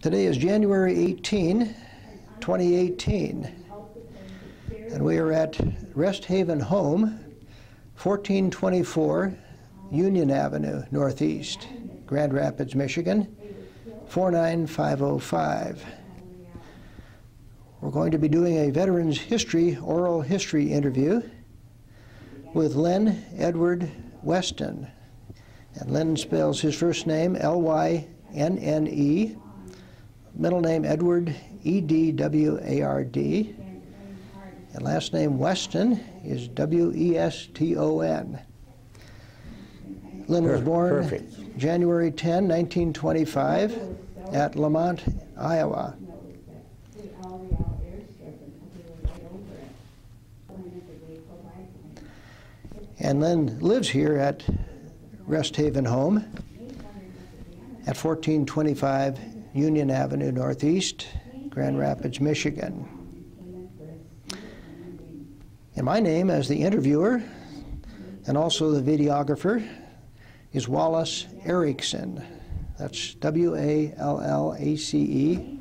Today is January 18, 2018, and we are at Rest Haven Home, 1424 Union Avenue Northeast, Grand Rapids, Michigan, 49505. We're going to be doing a Veterans History oral history interview with Lynne Edward Weston. And Lynne spells his first name L-Y-N-N-E, middle name Edward, E-D-W-A-R-D, and last name Weston is W-E-S-T-O-N. Lynne was born January 10, 1925 at Lamont, Iowa. And Lynne lives here at Rest Haven Home at 1425 Union Avenue Northeast, Grand Rapids, Michigan. And my name as the interviewer and also the videographer is Wallace Erickson. That's W-A-L-L-A-C-E,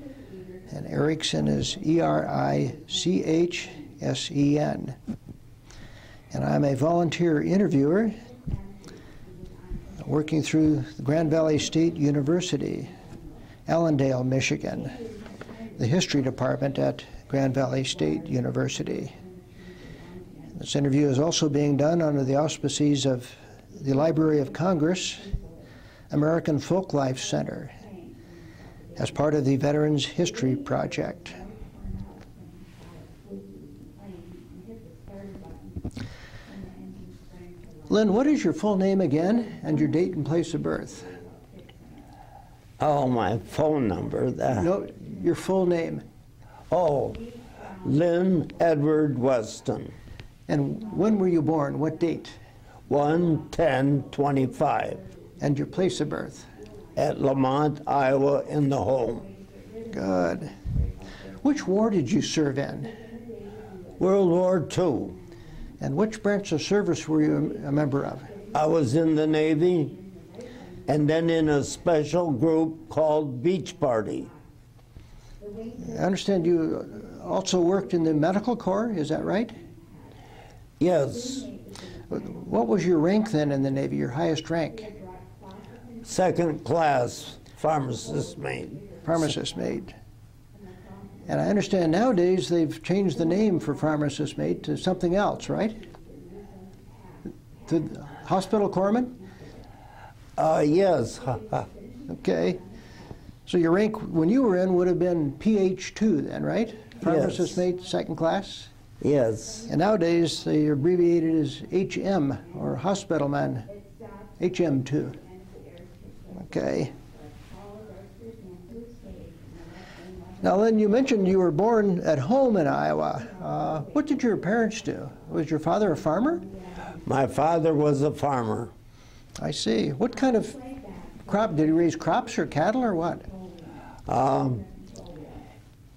and Erickson is E-R-I-C-H-S-E-N. And I'm a volunteer interviewer working through the Grand Valley State University, Allendale, Michigan, the history department at Grand Valley State University. This interview is also being done under the auspices of the Library of Congress, American Folklife Center, as part of the Veterans History Project. Lynne, what is your full name again, and your date and place of birth? Oh, my phone number. No, your full name. Oh, Lynne Edward Weston. And when were you born? What date? 1/10/25. And your place of birth? At Lamont, Iowa, in the home. Good. Which war did you serve in? World War II. And which branch of service were you a member of? I was in the Navy, and then in a special group called Beach Party. I understand you also worked in the medical corps, is that right? Yes. What was your rank then in the Navy, your highest rank? Second class pharmacist mate. Pharmacist mate. And I understand nowadays they've changed the name for pharmacist mate to something else, right? To hospital corpsman? Yes. Okay. So your rank when you were in would have been PH2 then, right? Pharmacist mate, second class? Yes. And nowadays they abbreviated as HM, or hospital man, HM2. Okay. Now, Lynne, you mentioned you were born at home in Iowa. What did your parents do? Was your father a farmer? My father was a farmer. I see. What kind of crop? Did he raise crops or cattle or what?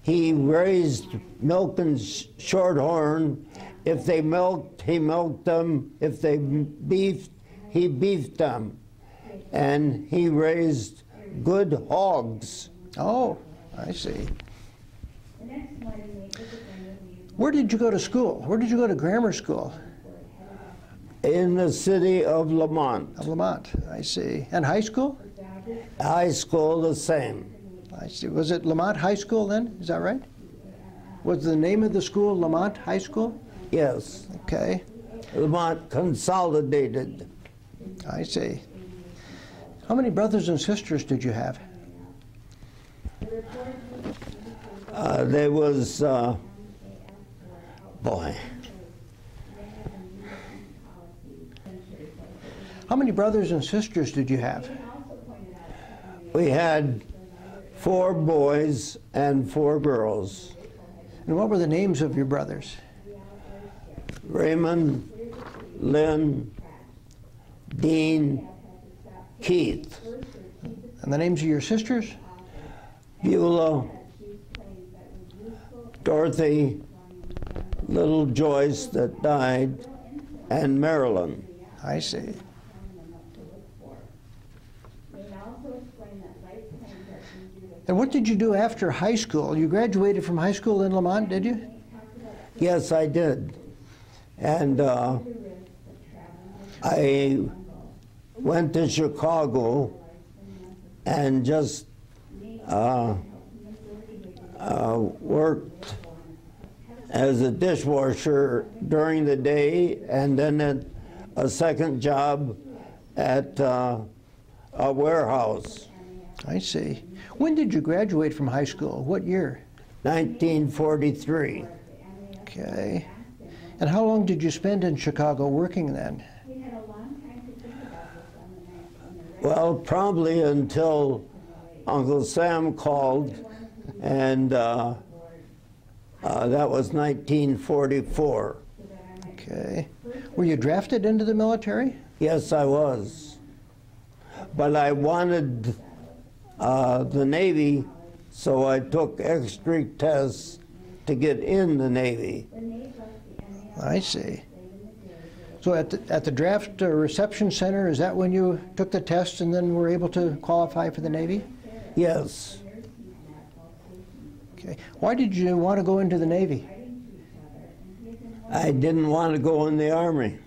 He raised milk and shorthorn. If they milked, he milked them. If they beefed, he beefed them. And he raised good hogs. Oh, I see. Where did you go to school? Where did you go to grammar school? In the city of Lamont. Of Lamont, I see. And high school? High school, the same. I see. Was it Lamont High School then? Is that right? Was the name of the school Lamont High School? Yes. Okay. Lamont Consolidated. I see. How many brothers and sisters did you have? There was, boy. How many brothers and sisters did you have? We had 4 boys and 4 girls. And what were the names of your brothers? Raymond, Lynn, Dean, Keith. And the names of your sisters? Beulah, Dorothy, little Joyce that died, and Marilyn. I see. And what did you do after high school? You graduated from high school in Lamont, did you? Yes, I did. And I went to Chicago and just worked as a dishwasher during the day, and then a second job at a warehouse. I see. When did you graduate from high school? What year? 1943. Okay. And how long did you spend in Chicago working then? Well, probably until Uncle Sam called, and that was 1944. Okay. Were you drafted into the military? Yes, I was. But I wanted the Navy, so I took extra tests to get in the Navy. I see. So at the draft reception center, is that when you took the test and then were able to qualify for the Navy? Yes. Okay. Why did you want to go into the Navy? I didn't want to go in the Army.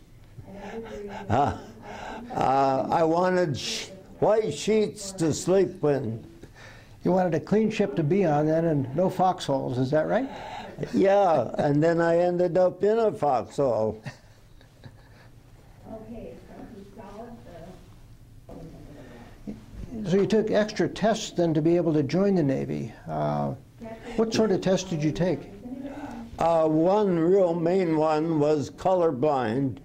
I wanted white sheets to sleep in. You wanted a clean ship to be on then and no foxholes, is that right? Yeah, and then I ended up in a foxhole. So you took extra tests then to be able to join the Navy. What sort of tests did you take? One real main one was colorblind,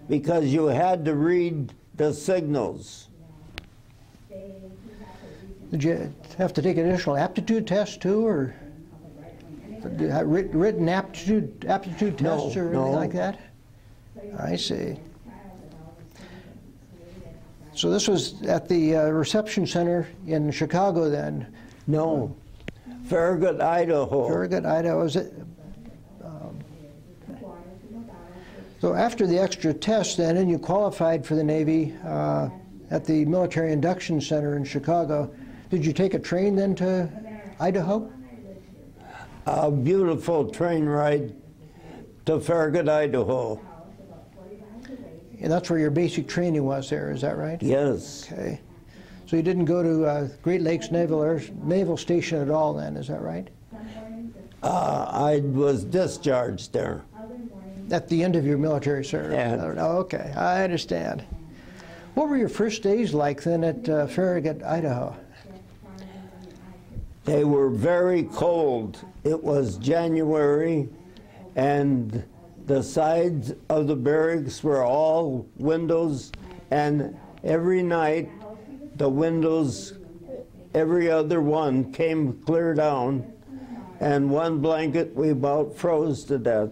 because you had to read the signals. Did you have to take an additional aptitude test too, or written aptitude tests or anything like that? I see. So this was at the reception center in Chicago then? No, Farragut, Idaho. Farragut, Idaho. Is it? So after the extra test then, and you qualified for the Navy at the Military Induction Center in Chicago, did you take a train then to Idaho? A beautiful train ride to Farragut, Idaho. And that's where your basic training was there, is that right? Yes. Okay. So you didn't go to Great Lakes Naval Station at all then, is that right? I was discharged there. At the end of your military service? Yeah. Oh, okay, I understand. What were your first days like then at Farragut, Idaho? They were very cold. It was January, and the sides of the barracks were all windows, and every night the windows, every other one, came clear down, and one blanket we about froze to death.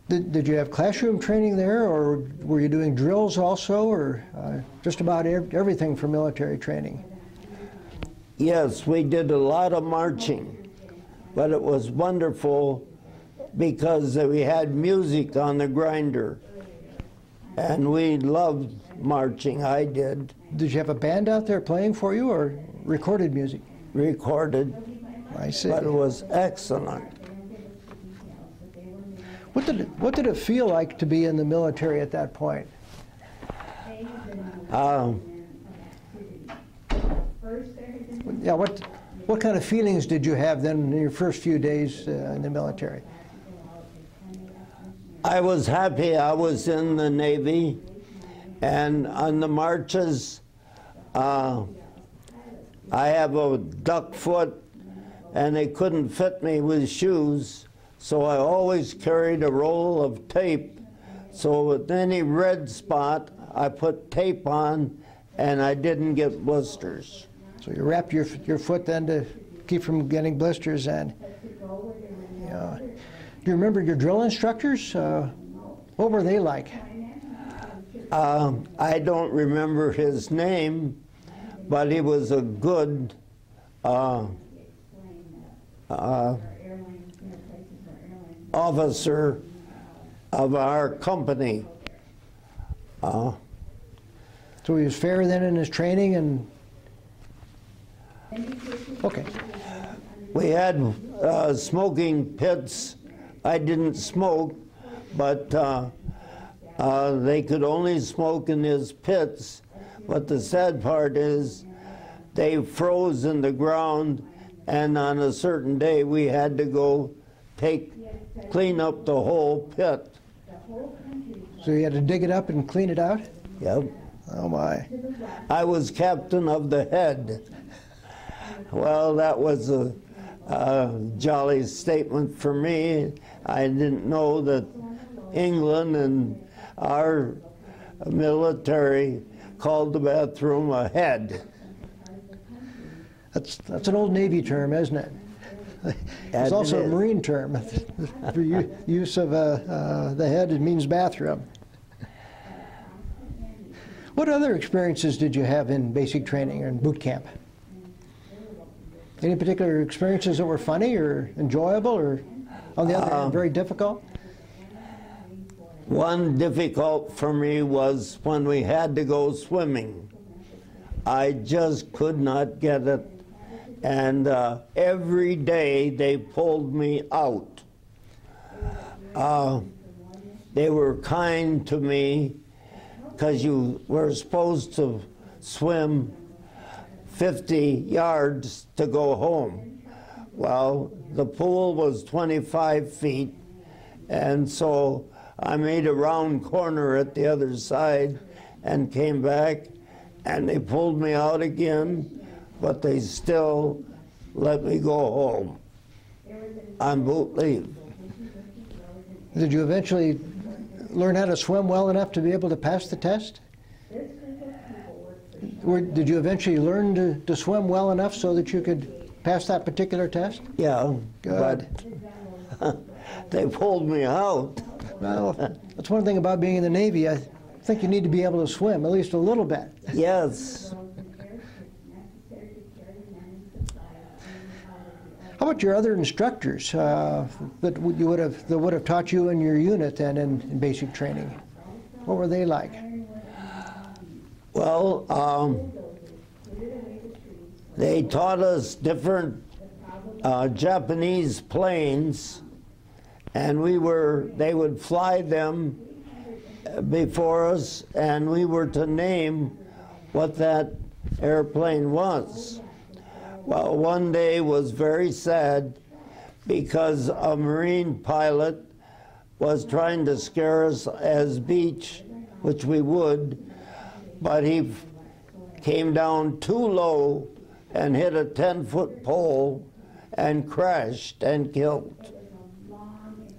Did you have classroom training there, or were you doing drills also, or just about everything for military training? Yes, we did a lot of marching, but it was wonderful because we had music on the grinder, and we loved marching. I did. Did you have a band out there playing for you, or recorded music? Recorded. I see. But it was excellent. What did it feel like to be in the military at that point? Yeah, what kind of feelings did you have then in your first few days in the military? I was happy I was in the Navy, and on the marches, I have a duck foot, and they couldn't fit me with shoes, so I always carried a roll of tape. So with any red spot, I put tape on, and I didn't get blisters. So you wrapped your foot then to keep from getting blisters and yeah. Do you remember your drill instructors? What were they like? I don't remember his name, but he was a good officer of our company. So So he was fair then in his training, and okay. We had smoking pits. I didn't smoke, but they could only smoke in his pits. But the sad part is they froze in the ground, and on a certain day we had to go clean up the whole pit. So you had to dig it up and clean it out? Yep. Oh my. I was captain of the head. Well, that was a jolly statement for me. I didn't know that England and our military called the bathroom a head. That's an old Navy term, isn't it? It's also a Marine term for use of the head. It means bathroom. What other experiences did you have in basic training or in boot camp? Any particular experiences that were funny or enjoyable, or on the other hand, very difficult? One difficult for me was when we had to go swimming. I just could not get it. And every day they pulled me out. They were kind to me because you were supposed to swim 50 yards to go home. Well, the pool was 25 feet, and so I made a round corner at the other side and came back, and they pulled me out again, but they still let me go home on boot leave. Did you eventually learn how to swim well enough to be able to pass the test? Did you eventually learn to swim well enough so that you could pass that particular test? Yeah, good. But they pulled me out. Well, that's one thing about being in the Navy. I think you need to be able to swim, at least a little bit. Yes. How about your other instructors that would have taught you in your unit then in basic training? What were they like? Well, they taught us different Japanese planes, and they would fly them before us, and we were to name what that airplane was. Well, one day was very sad because a Marine pilot was trying to scare us as beach, which we would, but he came down too low and hit a 10-foot pole and crashed and killed.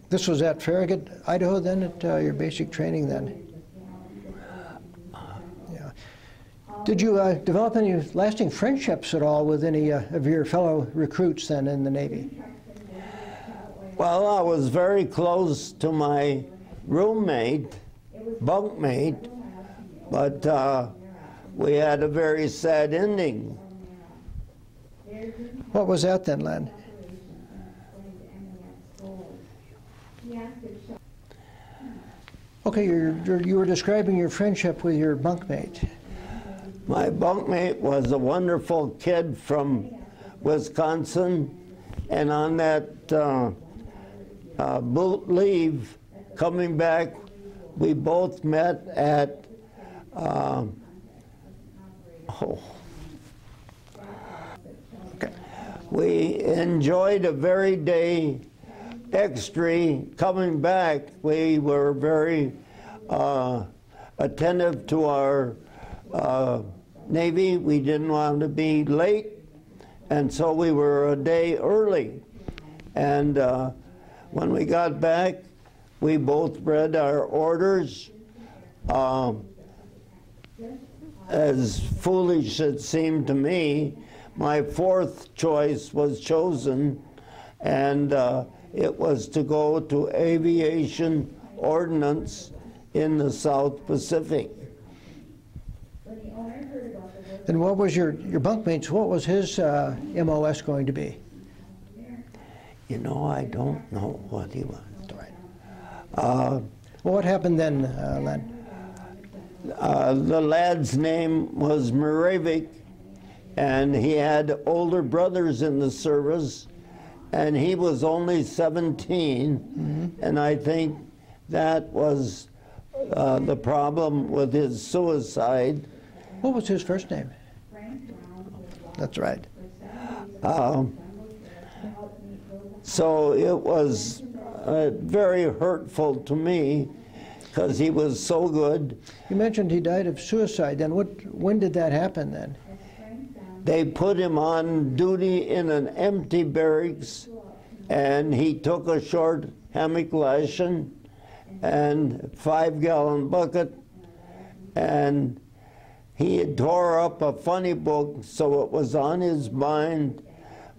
This was at Farragut, Idaho then, at your basic training then? Yeah. Did you develop any lasting friendships at all with any of your fellow recruits then in the Navy? Well, I was very close to my roommate, bunkmate, but we had a very sad ending. What was that then, Lynne? Okay, you were describing your friendship with your bunkmate. My bunkmate was a wonderful kid from Wisconsin, and on that boot leave, coming back, we both met at we enjoyed a very day extra. Coming back, we were very attentive to our Navy. We didn't want to be late, and so we were a day early. And when we got back, we both read our orders. As foolish it seemed to me, my fourth choice was chosen, and it was to go to aviation ordnance in the South Pacific. And what was your bunkmate's, what was his MOS going to be? You know, I don't know what he was. Well, what happened then, Lynne? The lad's name was Moravik, and he had older brothers in the service, and he was only 17, and I think that was the problem with his suicide. What was his first name? That's right. So it was very hurtful to me because he was so good. You mentioned he died of suicide. Then when did that happen then? They put him on duty in an empty barracks, and he took a short hammock lashing and 5-gallon bucket, and he tore up a funny book, so it was on his mind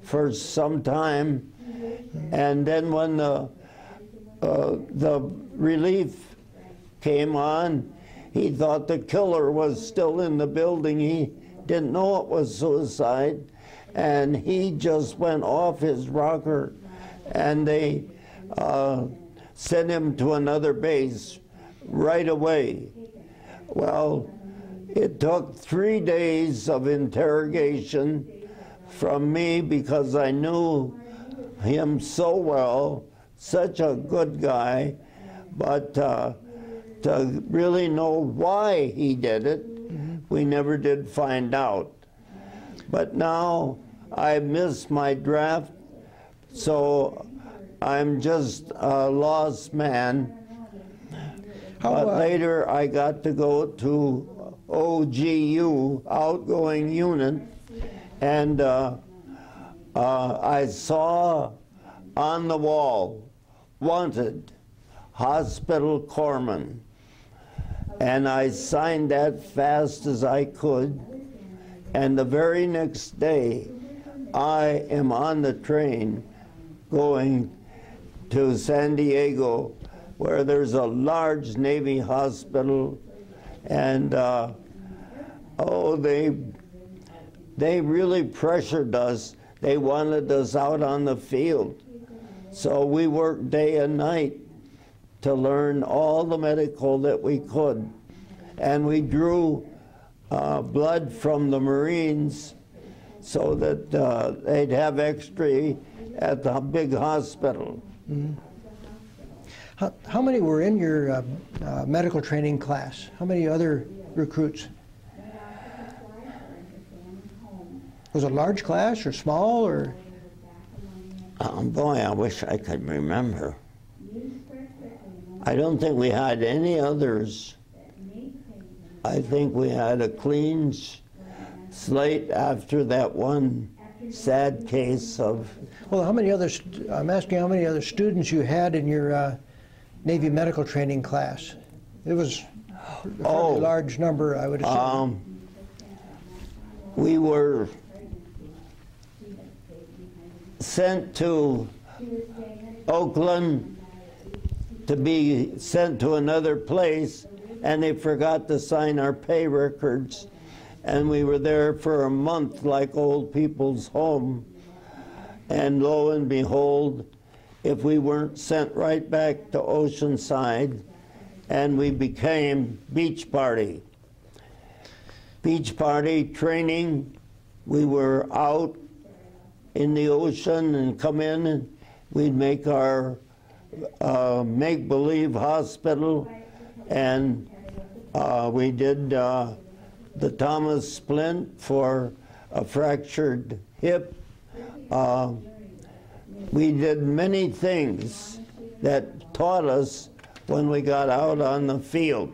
for some time. And then when the relief came on, he thought the killer was still in the building. He didn't know it was suicide, and he just went off his rocker, and they sent him to another base right away. Well, it took 3 days of interrogation from me because I knew him so well, such a good guy, but to really know why he did it, we never did find out. But now I missed my draft, so I'm just a lost man. But later I got to go to OGU, outgoing unit, and I saw on the wall, wanted, hospital corpsman. And I signed that fast as I could. And the very next day, I am on the train going to San Diego, where there's a large Navy hospital. And oh, they really pressured us. They wanted us out on the field. So we worked day and night to learn all the medical that we could. And we drew blood from the Marines so that they'd have X-ray at the big hospital. Mm-hmm. How many were in your medical training class? How many other recruits? Was it a large class or small or? Boy, I wish I could remember. I don't think we had any others. I think we had a clean slate after that one sad case of... Well, how many other, I'm asking how many other students you had in your Navy medical training class? It was a fairly large number, I would assume. We were sent to Oakland to be sent to another place, and they forgot to sign our pay records, and we were there for a month like old people's home, and lo and behold, if we weren't sent right back to Oceanside, and we became beach party. Beach party training, we were out in the ocean and come in, and we'd make our make-believe hospital, and we did the Thomas splint for a fractured hip. We did many things that taught us when we got out on the field.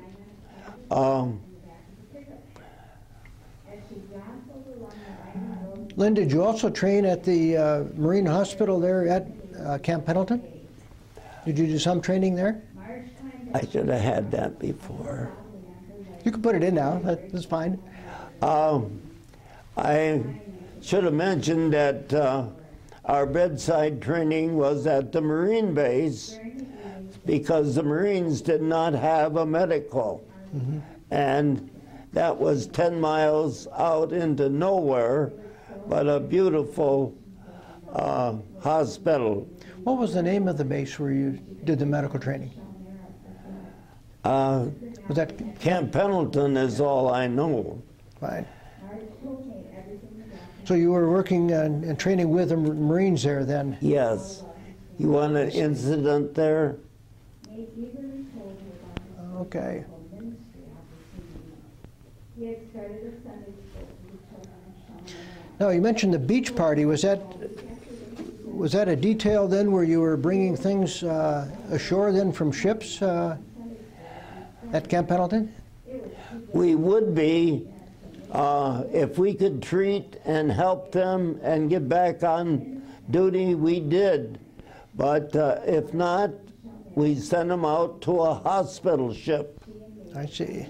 Lynn, did you also train at the Marine Hospital there at Camp Pendleton? Did you do some training there? I should have had that before. You can put it in now. That's fine. I should have mentioned that our bedside training was at the Marine base because the Marines did not have a medical. Mm-hmm. And that was 10 miles out into nowhere, but a beautiful hospital. What was the name of the base where you did the medical training? Was that Camp Pendleton is all I know. fine? So you were working and training with the Marines there then? Yes. You want an incident there? Okay. Now you mentioned the beach party. Was that a detail then, where you were bringing things ashore then from ships at Camp Pendleton? We would be if we could treat and help them and get back on duty. We did, but if not, we sent them out to a hospital ship. I see.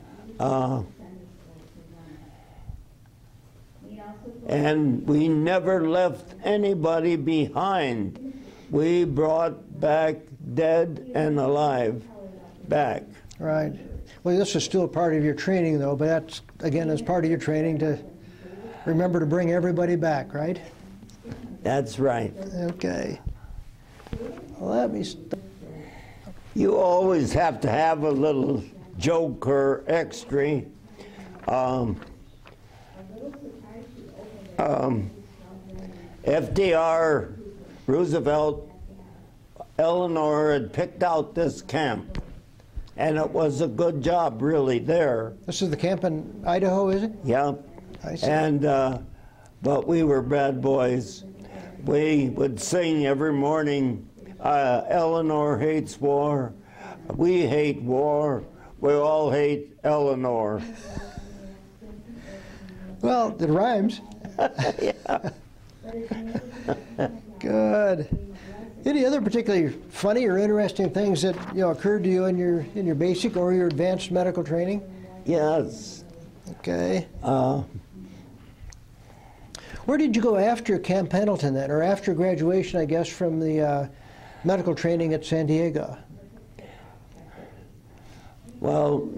And we never left anybody behind. We brought back dead and alive back. Right. Well, this is still a part of your training, though, but that's, again, as part of your training to remember to bring everybody back, right? That's right. Okay. Let me You always have to have a little joke or extra. FDR, Roosevelt, Eleanor had picked out this camp, and it was a good job really there. This is the camp in Idaho, is it? Yeah. I see. And but we were bad boys. We would sing every morning, Eleanor hates war, we hate war, we all hate Eleanor. Well, it rhymes. Yeah. Good. Any other particularly funny or interesting things that occurred to you in your basic or your advanced medical training? Yes. Okay. Where did you go after Camp Pendleton then, or after graduation, I guess, from the medical training at San Diego? Well,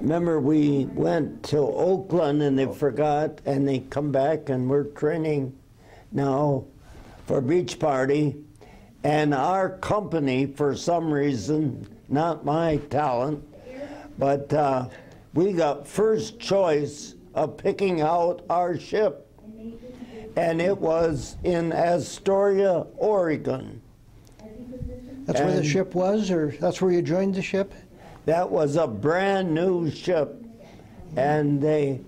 remember we went to Oakland and they forgot, and they come back and we're training now for beach party. And our company, for some reason, not my talent, but we got first choice of picking out our ship. And it was in Astoria, Oregon. That's where the ship was, or that's where you joined the ship? That was a brand new ship. And they,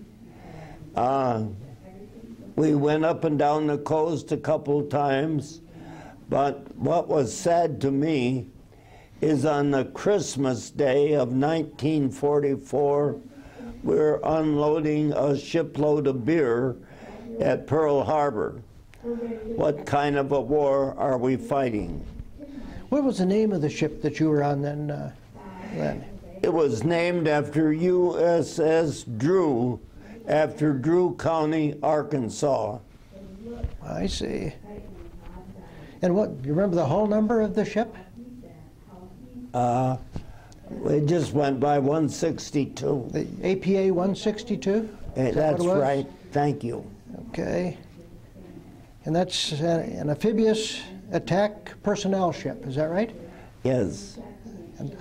we went up and down the coast a couple times. But what was sad to me is on the Christmas day of 1944, we were unloading a shipload of beer at Pearl Harbor. What kind of a war are we fighting? What was the name of the ship that you were on then, Len? It was named after USS Drew, after Drew County, Arkansas. I see. And what, you remember the hull number of the ship? It just went by 162. The APA 162? That's right. Thank you. Okay. And that's an amphibious attack personnel ship, is that right? Yes. And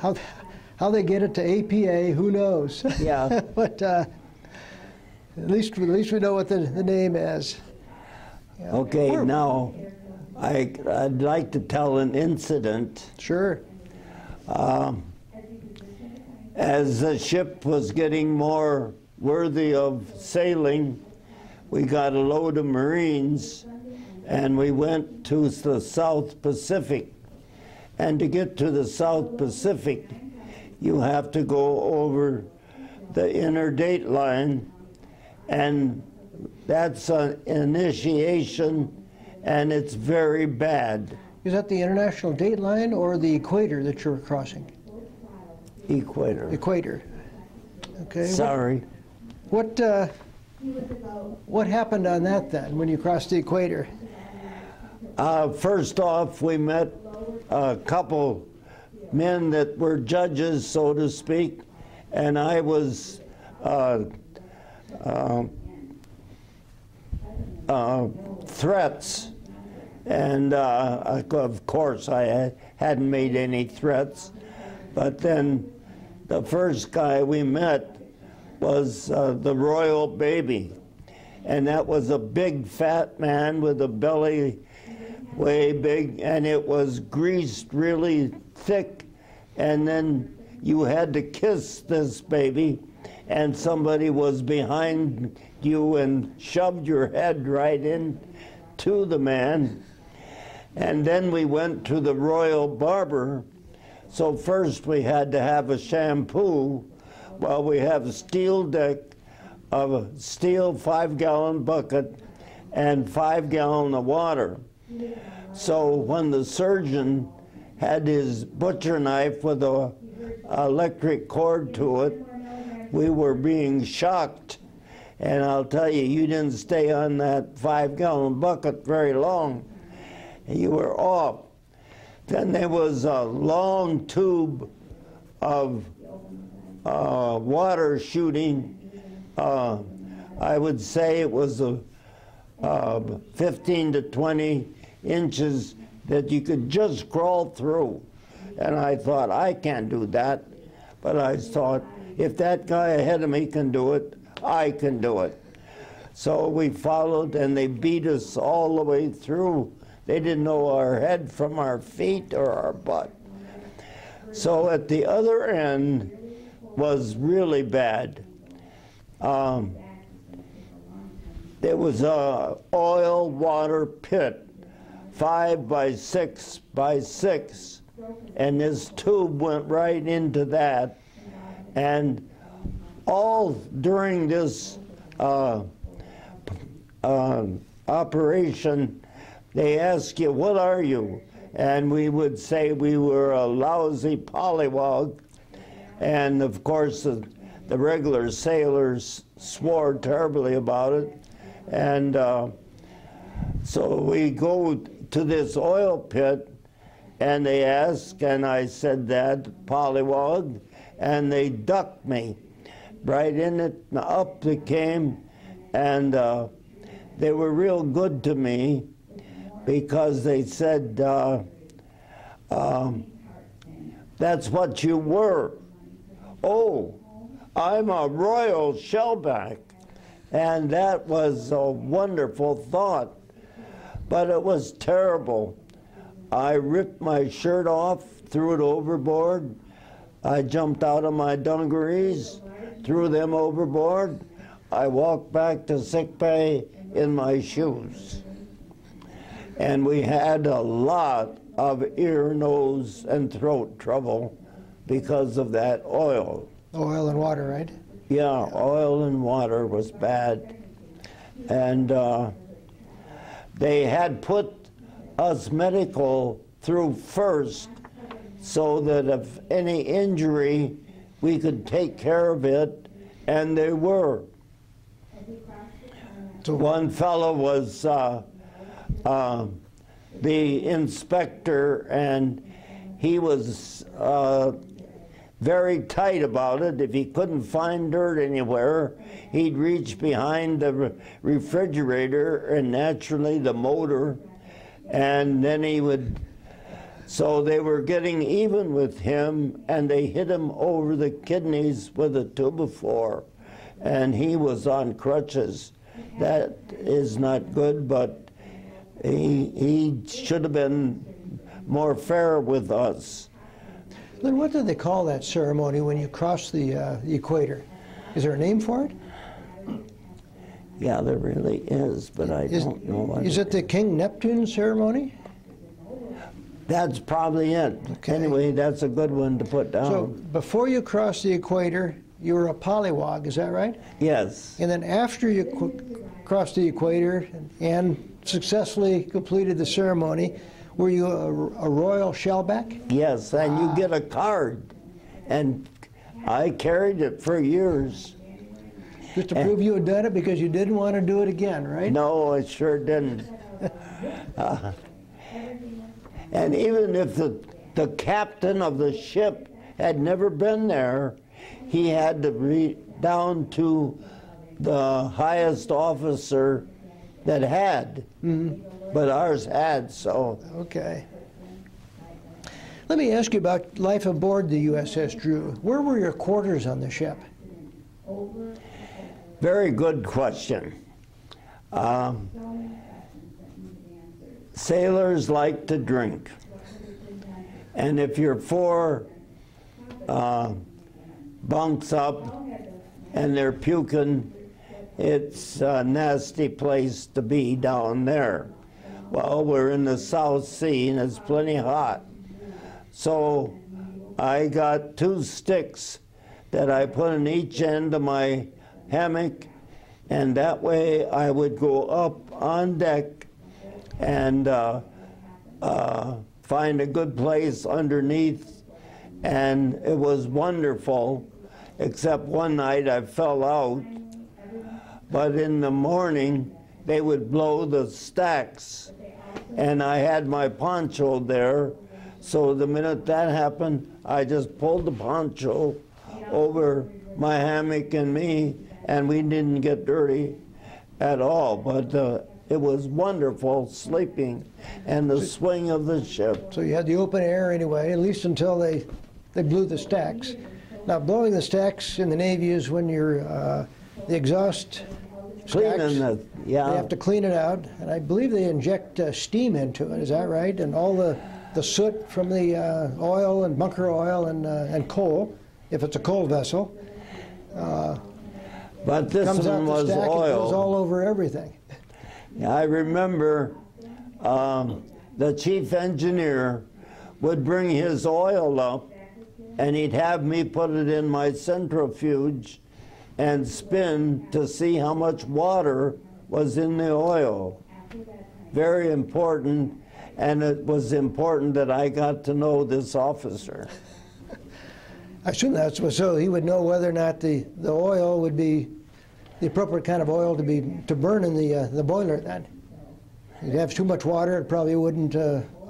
how they get it to APA, who knows? Yeah. But at least we know what the name is. Yeah. Okay, now I'd like to tell an incident. Sure. As the ship was getting more worthy of sailing, we got a load of Marines and we went to the South Pacific. And to get to the South Pacific, you have to go over the inner date line, and that's an initiation, and it's very bad. Is that the international date line or the equator that you're crossing? Equator. Equator. Okay. Sorry. What happened on that then when you crossed the equator? First off, we met a couple men that were judges, so to speak, and I was threats, and of course I hadn't made any threats, but then the first guy we met was the royal baby. And that was a big fat man with a belly way big, and it was greased really thick. And then you had to kiss this baby, and somebody was behind you and shoved your head right in to the man. And then we went to the royal barber. So first we had to have a shampoo. Well, we have a steel deck of a steel 5-gallon bucket and 5-gallon of water. So when the surgeon had his butcher knife with a electric cord to it, we were being shocked. And I'll tell you, you didn't stay on that 5-gallon bucket very long. You were off. Then there was a long tube of water shooting. I would say it was 15 to 20 inches that you could just crawl through. And I thought, I can't do that. But I thought, if that guy ahead of me can do it, I can do it. So we followed, and they beat us all the way through. They didn't know our head from our feet or our butt. So at the other end was really bad. There was a oil water pit, 5 by 6 by 6, and this tube went right into that. And all during this operation, they ask you, what are you? And we would say we were a lousy pollywog. And of course, the regular sailors swore terribly about it. And so we go to this oil pit, and they ask, and I said that, pollywog, and they ducked me right in it, and up they came, and they were real good to me, because they said, that's what you were. Oh, I'm a royal shellback. And that was a wonderful thought, but it was terrible. I ripped my shirt off, threw it overboard. I jumped out of my dungarees, threw them overboard. I walked back to sickbay in my shoes. And we had a lot of ear, nose, and throat trouble because of that oil. Oil and water, right? Yeah, oil and water was bad. And they had put us medical through first so that if any injury, we could take care of it, and they were. So one fellow was the inspector, and he was very tight about it. If he couldn't find dirt anywhere, he'd reach behind the refrigerator and naturally the motor, and then he would, so they were getting even with him, and they hit him over the kidneys with a 2x4, and he was on crutches. That is not good, but he should have been more fair with us. Lynne, what do they call that ceremony when you cross the equator? Is there a name for it? Yeah, there really is, but I don't know what. Is it the King Neptune ceremony? That's probably it. Okay. Anyway, that's a good one to put down. So before you crossed the equator, you were a pollywog, is that right? Yes. And then after you crossed the equator and successfully completed the ceremony, were you a royal shellback? Yes, and you get a card. And I carried it for years. Just to prove you had done it because you didn't want to do it again, right? No, I sure didn't. And even if the captain of the ship had never been there, he had to read down to the highest officer that had. Mm-hmm. But ours had, so. Okay. Let me ask you about life aboard the USS Drew. Where were your quarters on the ship? Very good question. Sailors like to drink. And if you're four bunks up and they're puking, it's a nasty place to be down there. Well, we're in the South Sea and it's plenty hot. So I got 2 sticks that I put in each end of my hammock, and that way I would go up on deck and find a good place underneath, and it was wonderful, except one night I fell out, but in the morning they would blow the stacks, and I had my poncho there, so the minute that happened, I just pulled the poncho over my hammock and me, and we didn't get dirty at all, but it was wonderful sleeping and the swing of the ship. So you had the open air anyway, at least until they blew the stacks. Now, blowing the stacks in the Navy is when you're, the exhaust stacks, they have to clean it out, and I believe they inject steam into it, is that right? And all the soot from the oil and bunker oil and coal, if it's a coal vessel, but this comes one out the was stack, oil. it goes all over everything. I remember the chief engineer would bring his oil up, and he'd have me put it in my centrifuge and spin to see how much water was in the oil. Very important, and it was important that I got to know this officer. I assume that's so he would know whether or not the oil would be the appropriate kind of oil to burn in the boiler then. If you have too much water, it probably wouldn't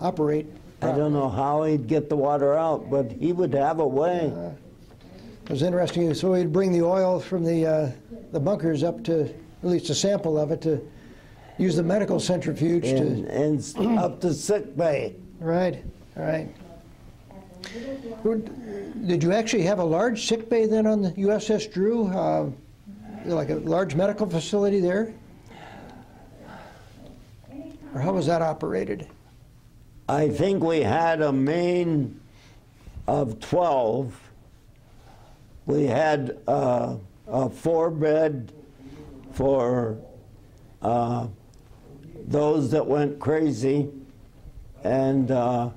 operate properly. I don't know how he'd get the water out, but he would have a way. It was interesting. So he'd bring the oil from the bunkers up to, at least a sample of it, to use the medical centrifuge and up to sick bay. Right, right. Did you actually have a large sick bay then on the USS Drew? Like a large medical facility there? Or how was that operated? I think we had a main of 12. We had a 4-bed for those that went crazy, and a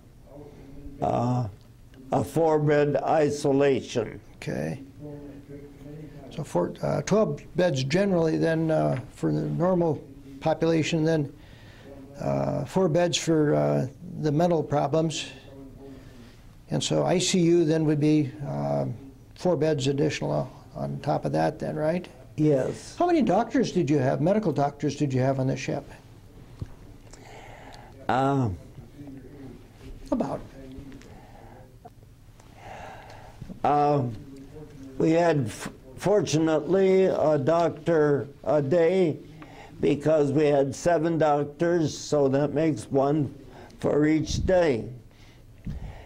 4-bed isolation. Okay. So 12 beds generally then for the normal population, then 4 beds for the mental problems. And so ICU then would be 4 beds additional on top of that then, right? Yes. How many doctors did you have, medical doctors did you have on the ship? About? We had, fortunately, a doctor a day, because we had 7 doctors, so that makes 1 for each day.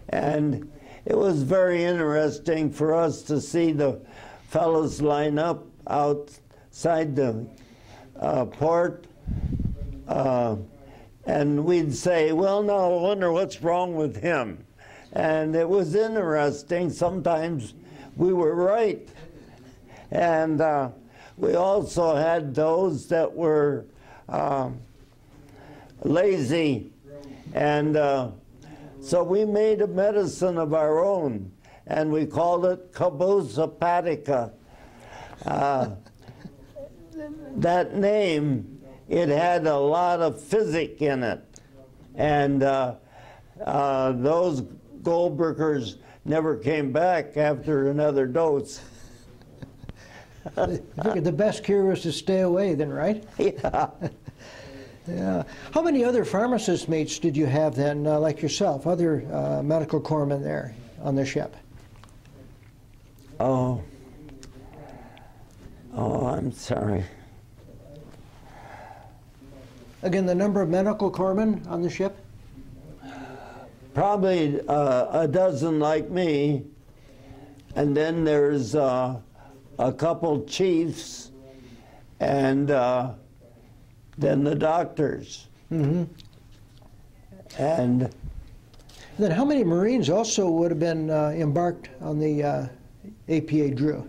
And it was very interesting for us to see the fellows line up outside the port, and we'd say, well, now I wonder what's wrong with him. And it was interesting. Sometimes we were right. And we also had those that were lazy. And so we made a medicine of our own, and we called it caboose hepatica. That name, it had a lot of physic in it. And those Goldbergers never came back after another dose. I figured the best cure was to stay away then, right? Yeah. Yeah. How many other pharmacist mates did you have then, like yourself, other medical corpsmen there on the ship? Oh, I'm sorry. Again, the number of medical corpsmen on the ship? probably a dozen like me, and then there's a couple chiefs, and then the doctors. Mm-hmm. And then how many Marines also would have been embarked on the APA Drew?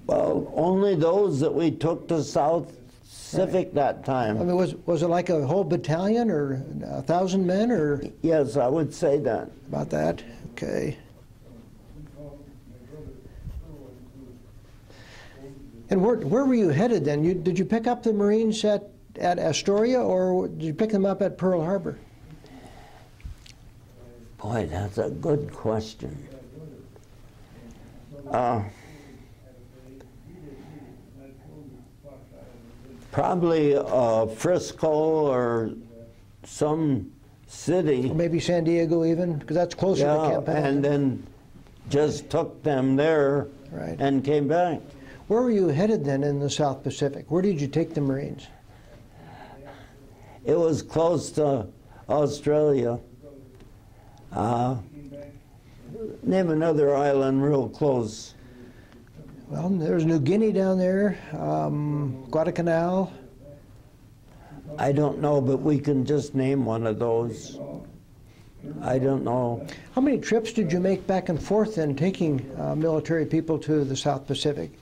well, only those that we took to South Pacific that time. I mean, was it like a whole battalion or 1,000 men or? Yes, I would say that. About that, okay. And where were you headed then? Did you pick up the Marines at Astoria, or did you pick them up at Pearl Harbor? Boy, that's a good question. Probably Frisco or some city. Or maybe San Diego even, because that's closer to Camp Pendleton. And then just took them there Right. and came back. Where were you headed then in the South Pacific? Where did you take the Marines? It was close to Australia. Name another island real close. Well, there's New Guinea down there, Guadalcanal. I don't know, but we can just name one of those. I don't know. How many trips did you make back and forth then, taking military people to the South Pacific?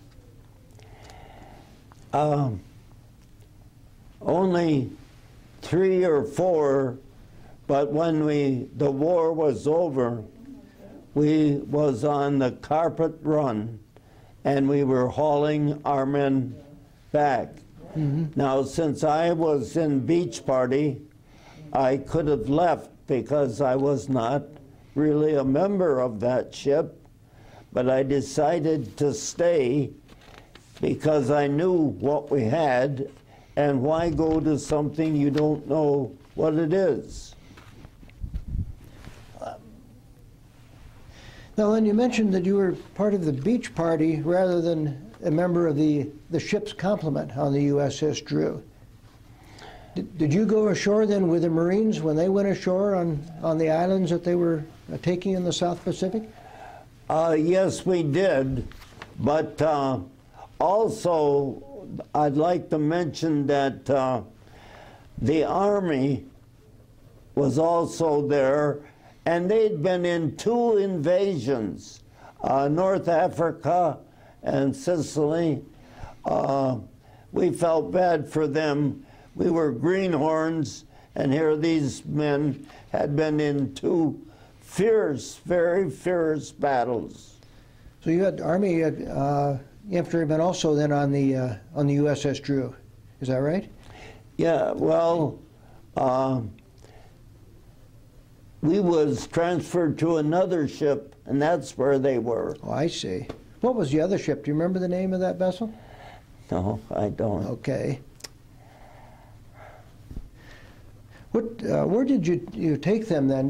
Only 3 or 4, but when the war was over, we was on the carpet run, and we were hauling our men back. Mm-hmm. Now, since I was in beach party, I could have left because I was not really a member of that ship, but I decided to stay because I knew what we had, and why go to something you don't know what it is? Now, Lynne, you mentioned that you were part of the beach party rather than a member of the ship's complement on the USS Drew. Did you go ashore then with the Marines when they went ashore on the islands that they were taking in the South Pacific? Yes, we did, but also I'd like to mention that the Army was also there, and they'd been in 2 invasions, North Africa and Sicily. We felt bad for them. We were greenhorns, and here these men had been in 2 fierce, very fierce battles. So you had Army infantrymen also then on the USS Drew, is that right? Yeah, well, we was transferred to another ship, and that's where they were. Oh, I see. What was the other ship? Do you remember the name of that vessel? No, I don't. Okay. Where did you take them then?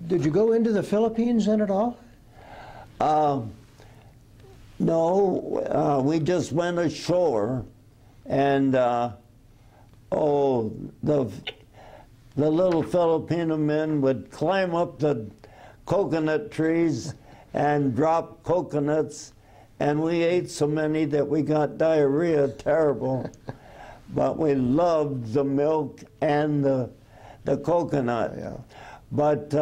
Did you go into the Philippines then at all? No, we just went ashore, and the little Filipino men would climb up the coconut trees and drop coconuts, and we ate so many that we got diarrhea, terrible. But we loved the milk and the coconut. Yeah. But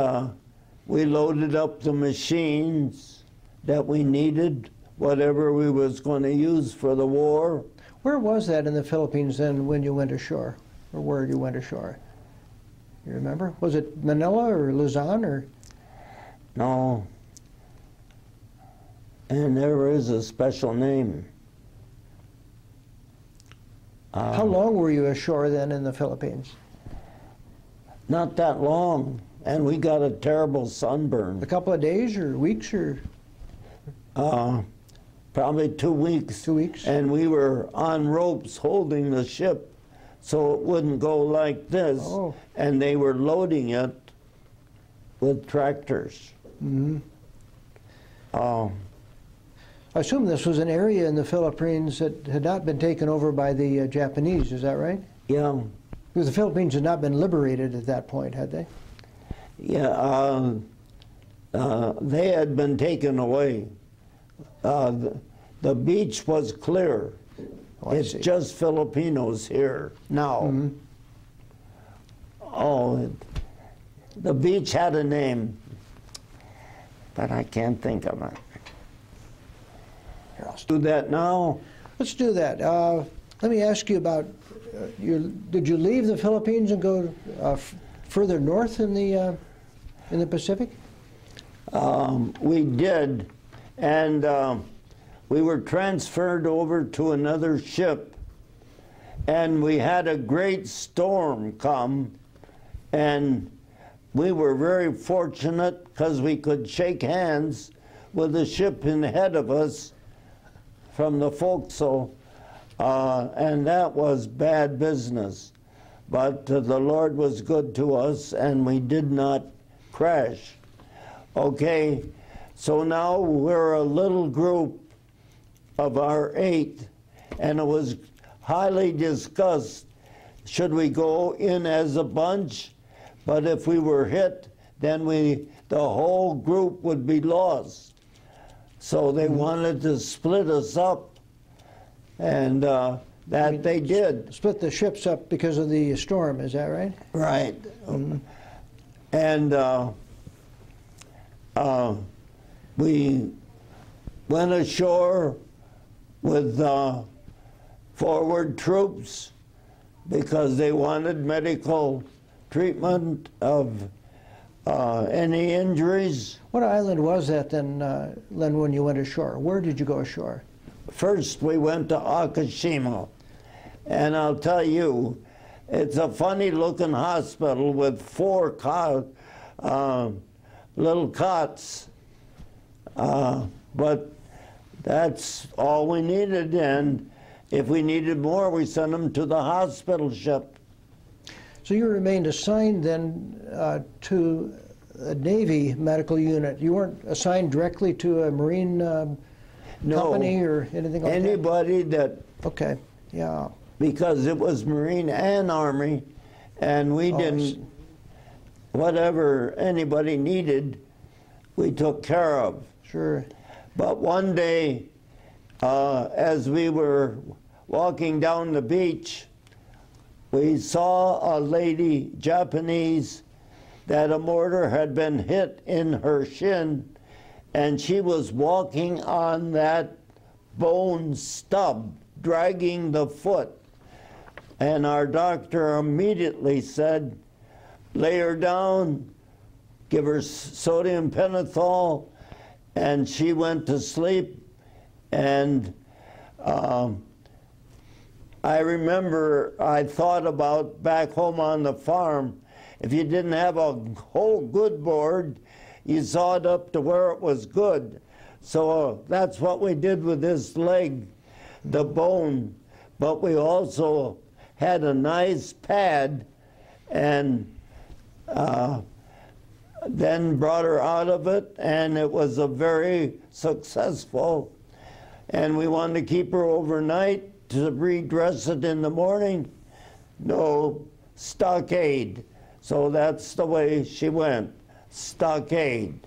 we loaded up the machines that we needed, whatever we was going to use for the war. Where was that in the Philippines then when you went ashore? Or where you went ashore? You remember? Was it Manila or Luzon or? No. And there is a special name. How long were you ashore then in the Philippines? Not that long, and we got a terrible sunburn. A couple of days or weeks or? Probably 2 weeks. 2 weeks. And we were on ropes holding the ship so it wouldn't go like this. Oh. And they were loading it with tractors. Mm-hmm. I assume this was an area in the Philippines that had not been taken over by the Japanese, is that right? Yeah. Because the Philippines had not been liberated at that point, had they? Yeah, they had been taken away. The beach was clear. Oh, it's just Filipinos here now. Mm-hmm. Oh, the beach had a name, but I can't think of it. Here, I'll Do that now? Let's do that. Let me ask you about, did you leave the Philippines and go further north in the Pacific? We did, and we were transferred over to another ship, and we had a great storm come, and we were very fortunate because we could shake hands with the ship ahead of us from the forecastle, and that was bad business. But the Lord was good to us, and we did not crash. Okay, so now we're a little group of our 8, and it was highly discussed, should we go in as a bunch? But if we were hit, then the whole group would be lost. So they wanted to split us up, and they did. Split the ships up because of the storm, is that right? Right. And we went ashore with forward troops because they wanted medical treatment of any injuries. What island was that then, Lynne, when you went ashore? Where did you go ashore? First, we went to Akashima, and I'll tell you, it's a funny-looking hospital with 4 little cots, but that's all we needed, and if we needed more, we sent them to the hospital ship. So you remained assigned then to a Navy medical unit. You weren't assigned directly to a Marine company or anything like anybody that. Okay, yeah. Because it was Marine and Army, and we didn't, whatever anybody needed, we took care of. Sure. But one day, as we were walking down the beach, we saw a lady, Japanese, that a mortar had been hit in her shin, and she was walking on that bone stub, dragging the foot. And our doctor immediately said, lay her down, give her sodium pentothal, and she went to sleep. And I remember I thought about back home on the farm, if you didn't have a whole good board, you saw it up to where it was good. So that's what we did with this leg, the bone. But we also had a nice pad, and then brought her out of it, and it was a very successful. And we wanted to keep her overnight to redress it in the morning. No, stockade. So that's the way she went, stockade.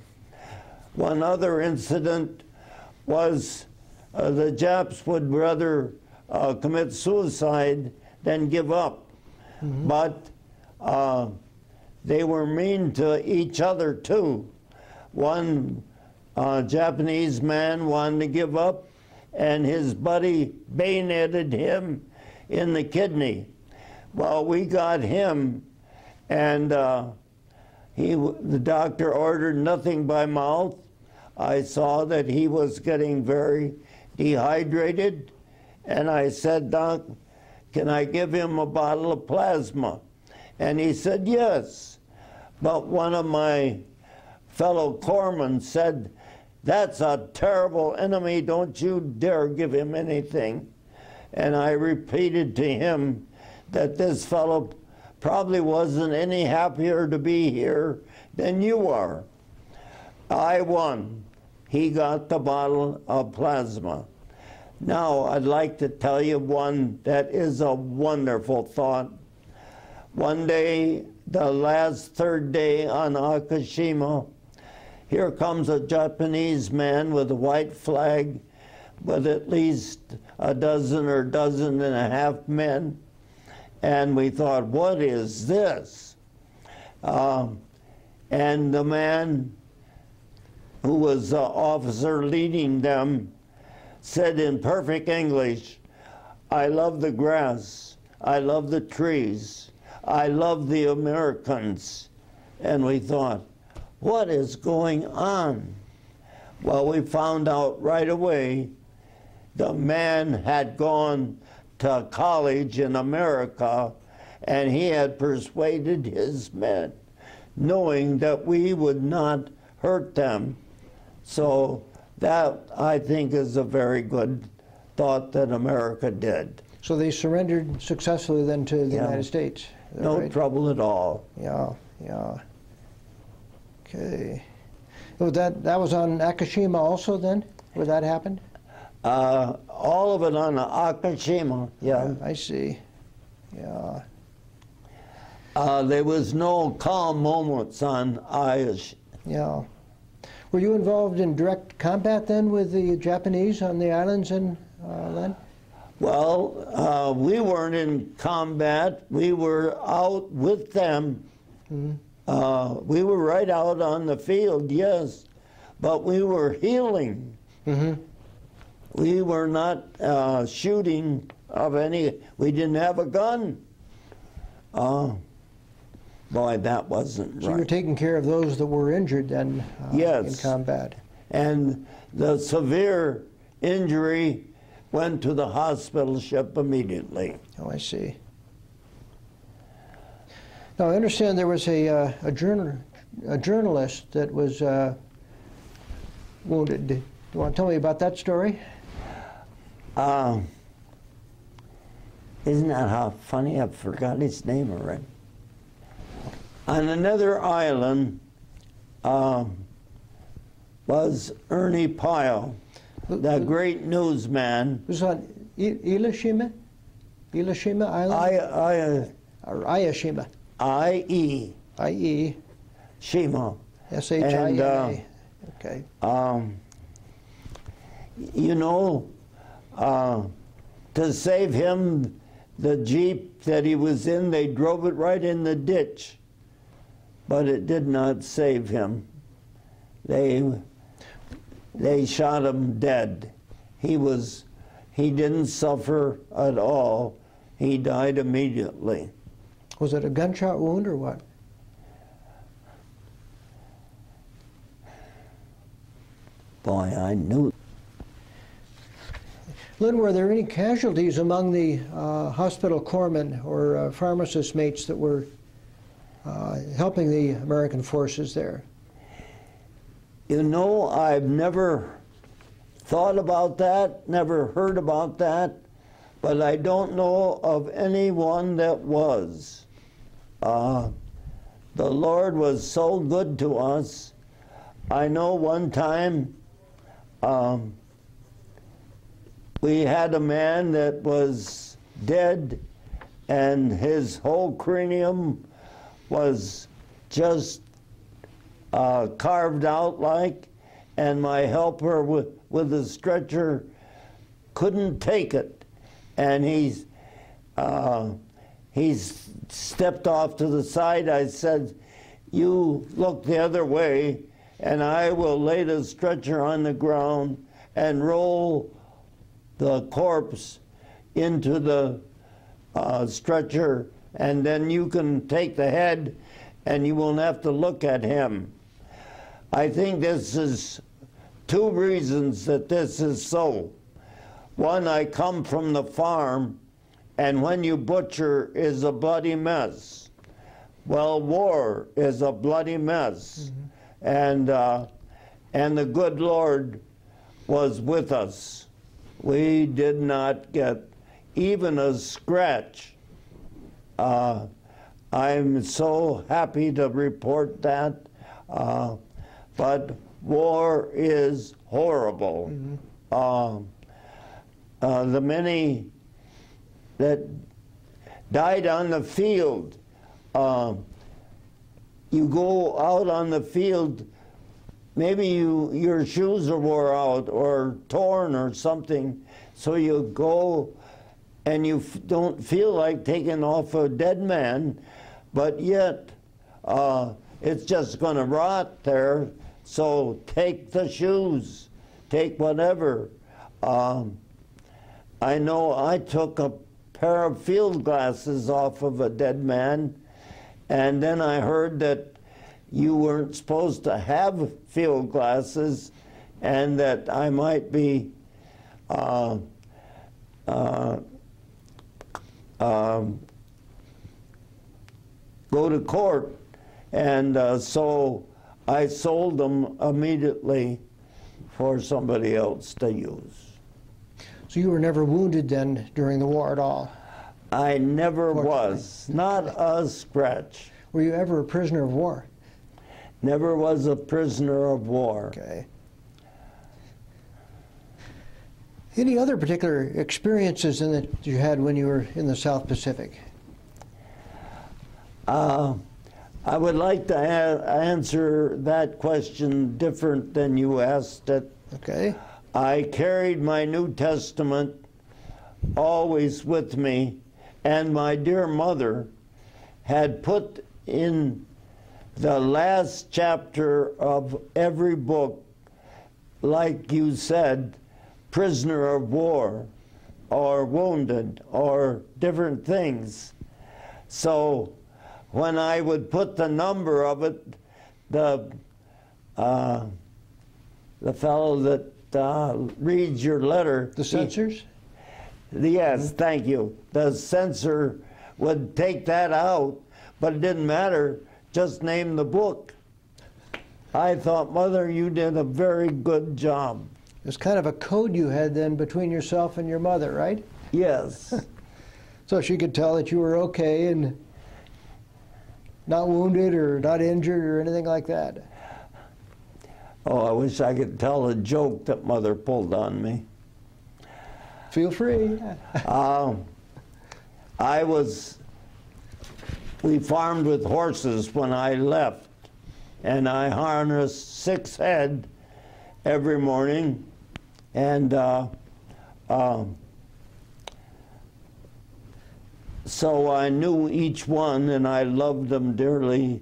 One other incident was the Japs would rather commit suicide than give up. Mm-hmm. But they were mean to each other too. One Japanese man wanted to give up, and his buddy bayoneted him in the kidney. Well, we got him, and the doctor ordered nothing by mouth. I saw that he was getting very dehydrated, and I said, Doc, can I give him a bottle of plasma? And he said, yes. But one of my fellow corpsmen said, that's a terrible enemy, don't you dare give him anything. And I repeated to him that this fellow probably wasn't any happier to be here than you are. I won. He got the bottle of plasma. Now, I'd like to tell you one that is a wonderful thought. One day, the last third day on Akashima, here comes a Japanese man with a white flag with at least a dozen or dozen and a half men. And we thought, what is this? And the man who was the officer leading them said in perfect English, I love the grass, I love the trees, I love the Americans. And we thought, what is going on? Well, we found out right away the man had gone to college in America, and he had persuaded his men, knowing that we would not hurt them. So that, I think, is a very good thought that America did. So they surrendered successfully then to the United States? Is that No right? trouble at all. Yeah, yeah. Okay. Was that was on Akashima also then, where that happened? All of it on Akashima, yeah. I see. Yeah. There was no calm moments on Ayash. Yeah. Were you involved in direct combat then with the Japanese on the islands and then? Well, we weren't in combat. We were out with them. Mm-hmm. We were right out on the field, yes, but we were healing. Mm-hmm. We were not shooting of any. We didn't have a gun. Boy, that wasn't So right. you were taking care of those that were injured then Yes. in combat? And the severe injury went to the hospital ship immediately. Oh, I see. Now, I understand there was a journalist that was wounded. Do you want to tell me about that story? Isn't that how funny? I forgot his name already. On another island was Ernie Pyle, the great newsman. It was on Ieshima? Ieshima Island? Or Ayashima? I-E. I-E. Shima. S-H-I-M-A. Okay. You know, to save him, the Jeep that he was in, they drove it right in the ditch. But it did not save him. They shot him dead. He didn't suffer at all. He died immediately. Was it a gunshot wound or what? Boy, I knew. Lynn, were there any casualties among the hospital corpsmen or pharmacist mates that were helping the American forces there? You know, I've never thought about that, never heard about that, but I don't know of anyone that was. The Lord was so good to us. I know one time we had a man that was dead and his whole cranium was just carved out like, and my helper with the stretcher couldn't take it. And he's stepped off to the side. I said, you look the other way and I will lay the stretcher on the ground and roll the corpse into the stretcher, and then you can take the head and you won't have to look at him. I think this is two reasons that this is so. One, I come from the farm, and when you butcher is a bloody mess. Well, war is a bloody mess. Mm-hmm. And the good Lord was with us. We did not get even a scratch. I'm so happy to report that. But war is horrible. Mm-hmm. The many that died on the field you go out on the field, maybe your shoes are wore out or torn or something, so you go and you don't feel like taking off a dead man, but yet it's just going to rot there, so take the shoes, take whatever. I know I took a pair of field glasses off of a dead man, and then I heard that you weren't supposed to have field glasses and that I might be go to court, and so I sold them immediately for somebody else to use. So you were never wounded then during the war at all? I never was, not a scratch. Were you ever a prisoner of war? Never was a prisoner of war. Okay. Any other particular experiences that you had when you were in the South Pacific? I would like to answer that question different than you asked it. Okay. I carried my New Testament always with me, and my dear mother had put in the last chapter of every book, like you said, prisoner of war or wounded or different things. So when I would put the number of it, the fellow that reads your letter. The censors? Yes, thank you. The censor would take that out, but it didn't matter. Just name the book. I thought, Mother, you did a very good job. It's kind of a code you had then between yourself and your mother, right? Yes. So she could tell that you were okay and not wounded or not injured or anything like that. Oh, I wish I could tell a joke that Mother pulled on me. Feel free. We farmed with horses when I left, and I harnessed 6 head every morning, and so I knew each one, and I loved them dearly,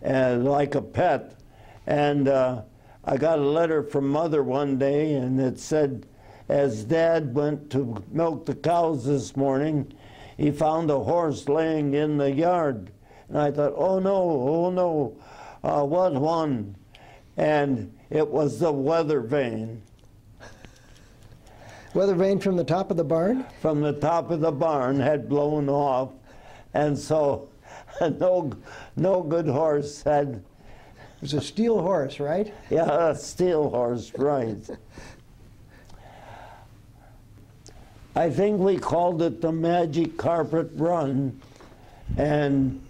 like a pet. And I got a letter from Mother one day, and it said, as Dad went to milk the cows this morning, he found a horse laying in the yard. And I thought, oh no, what one? And it was the weather vane. Weather vane from the top of the barn? From the top of the barn had blown off. And so no good horse had. It was a steel horse, right? Yeah, a steel horse, right. I think we called it the Magic Carpet Run, and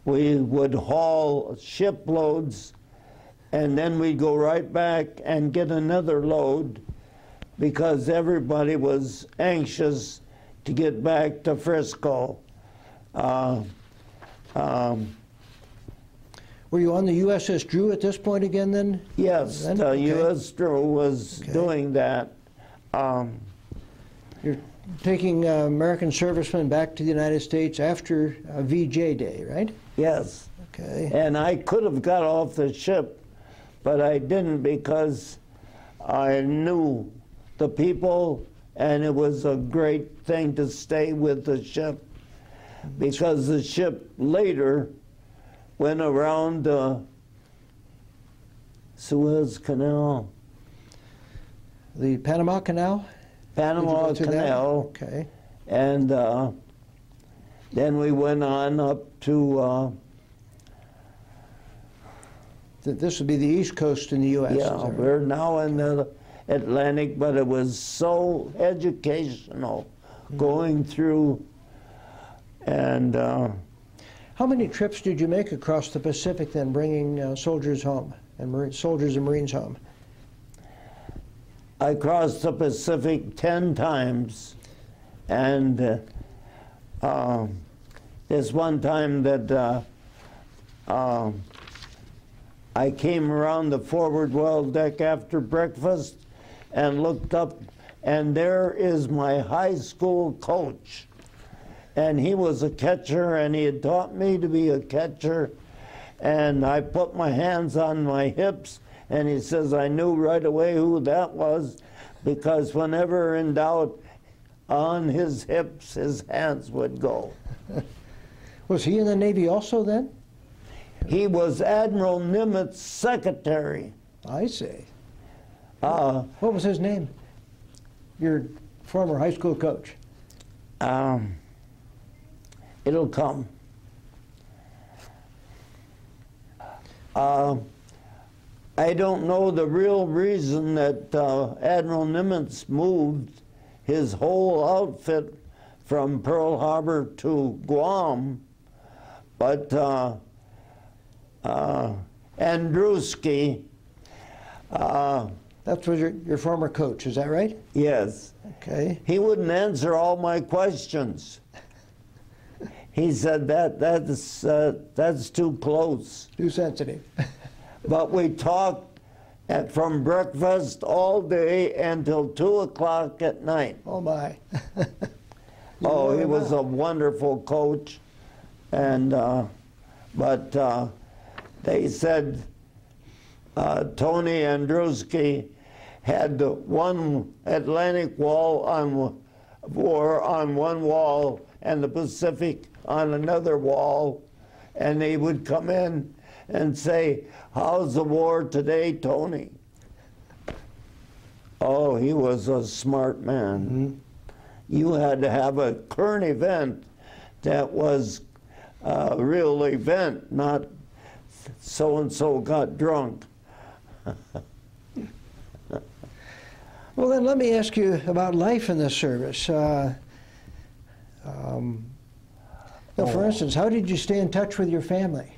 we would haul shiploads, and then we'd go right back and get another load because everybody was anxious to get back to Frisco. Were you on the USS Drew at this point again then? Yes, the US Drew was doing that. You're taking American servicemen back to the United States after VJ Day, right? Yes. Okay. And I could have got off the ship, but I didn't because I knew the people, and it was a great thing to stay with the ship because the ship later went around the Suez Canal. The Panama Canal? Panama Canal. Okay. And then we went on up to This would be the East Coast in the U.S. yeah, we're now in the Atlantic, but it was so educational going through. And how many trips did you make across the Pacific then, bringing soldiers home and soldiers and Marines home? I crossed the Pacific 10 times, and this one time that I came around the forward well deck after breakfast and looked up, and there is my high school coach. And he was a catcher, and he had taught me to be a catcher. And I put my hands on my hips, and he says I knew right away who that was, because whenever in doubt, on his hips, his hands would go. Was he in the Navy also then? He was Admiral Nimitz' secretary. I see. What was his name? Your former high school coach. It'll come. I don't know the real reason that Admiral Nimitz moved his whole outfit from Pearl Harbor to Guam, but Andruski. That was your former coach, is that right? Yes. Okay. He wouldn't answer all my questions. He said that's too close. Too sensitive. But we talked from breakfast all day until 2 o'clock at night. Oh my. Oh, he was a wonderful coach, and but they said Tony Andruski had the one Atlantic wall on one wall and the Pacific on another wall, and they would come in and say, "How's the war today, Tony?" Oh, he was a smart man. Mm-hmm. You had to have a current event that was a real event, not so-and-so got drunk. Well, then let me ask you about life in the service. For instance, how did you stay in touch with your family?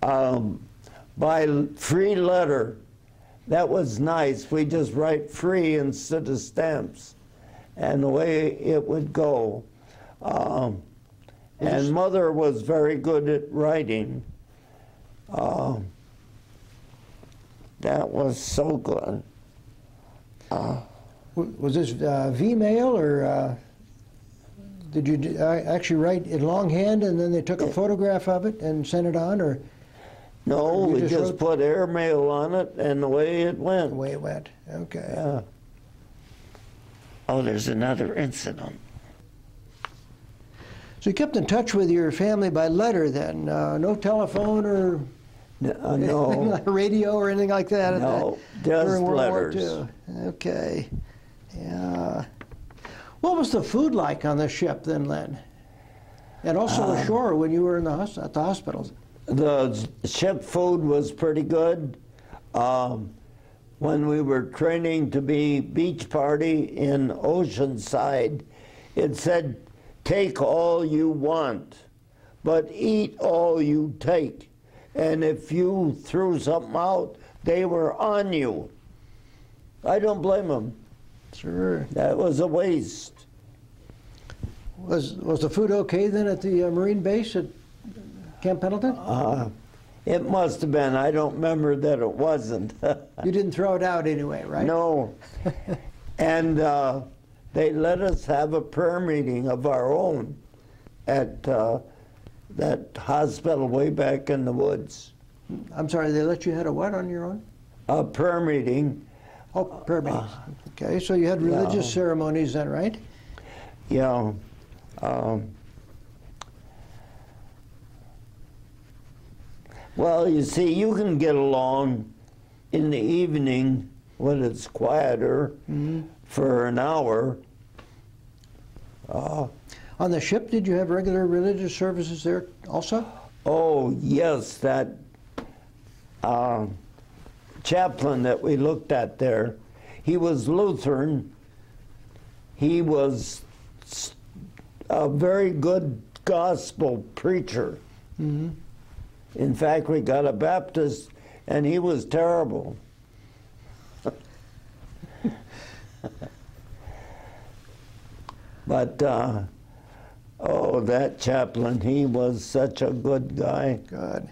By free letter. That was nice. We just write free instead of stamps, and the way it would go. And Mother was very good at writing. That was so good. Was this V-mail, or did you actually write in longhand and then they took a photograph of it and sent it on, or? No, we just put airmail on it, and the way it went. The way it went, okay. Yeah. Oh, there's another incident. So you kept in touch with your family by letter then? No telephone or no like radio or anything like that? No, just letters. War II. Okay, yeah. What was the food like on the ship then, Lynn? And also ashore when you were in at the hospitals? The ship food was pretty good. When we were training to be beach party in Oceanside, it said, "Take all you want, but eat all you take. And if you threw something out, they were on you." I don't blame them. Sure. That was a waste. Was the food okay then at the Marine base at Camp Pendleton? It must have been. I don't remember that it wasn't. You didn't throw it out anyway, right? No. And they let us have a prayer meeting of our own at that hospital way back in the woods. I'm sorry, they let you have a what on your own? A prayer meeting. Oh, prayer meetings. Okay, so you had religious ceremonies then, right? Yeah. Well, you see, you can get along in the evening when it's quieter for an hour. On the ship, did you have regular religious services there also? Oh, yes, that chaplain that we looked at there, he was Lutheran. He was a very good gospel preacher. Mm-hmm. In fact, we got a Baptist, and he was terrible. But, oh, that chaplain, he was such a good guy. Good.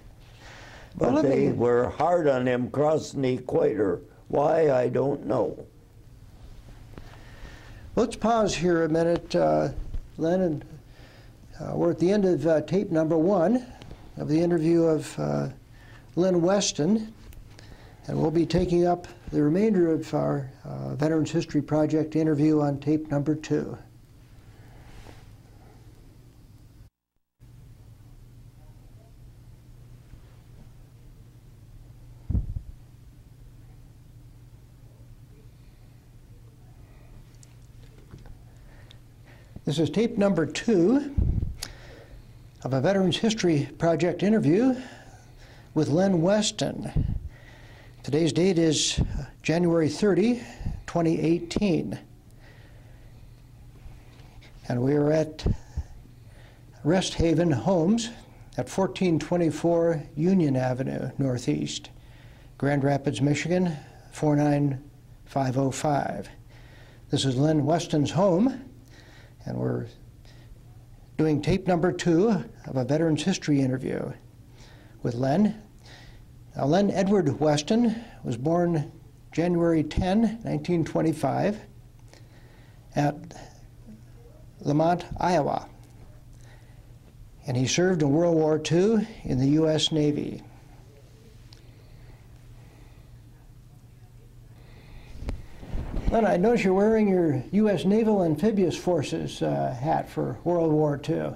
But Well, they were hard on him crossing the equator. Why, I don't know. Let's pause here a minute, Lynn, and we're at the end of tape number 1 of the interview of Lynne Weston, and we'll be taking up the remainder of our Veterans History Project interview on tape number 2. This is tape number 2 of a Veterans History Project interview with Lynne Weston. Today's date is January 30, 2018. And we are at Rest Haven Homes at 1424 Union Avenue Northeast, Grand Rapids, Michigan, 49505. This is Lynne Weston's home, and we're doing tape number 2 of a Veterans History interview with Lynne. Now, Lynne Edward Weston was born January 10, 1925, at Lamont, Iowa, and he served in World War II in the U.S. Navy. Lynne, I notice you're wearing your U.S. Naval Amphibious Forces hat for World War II. Did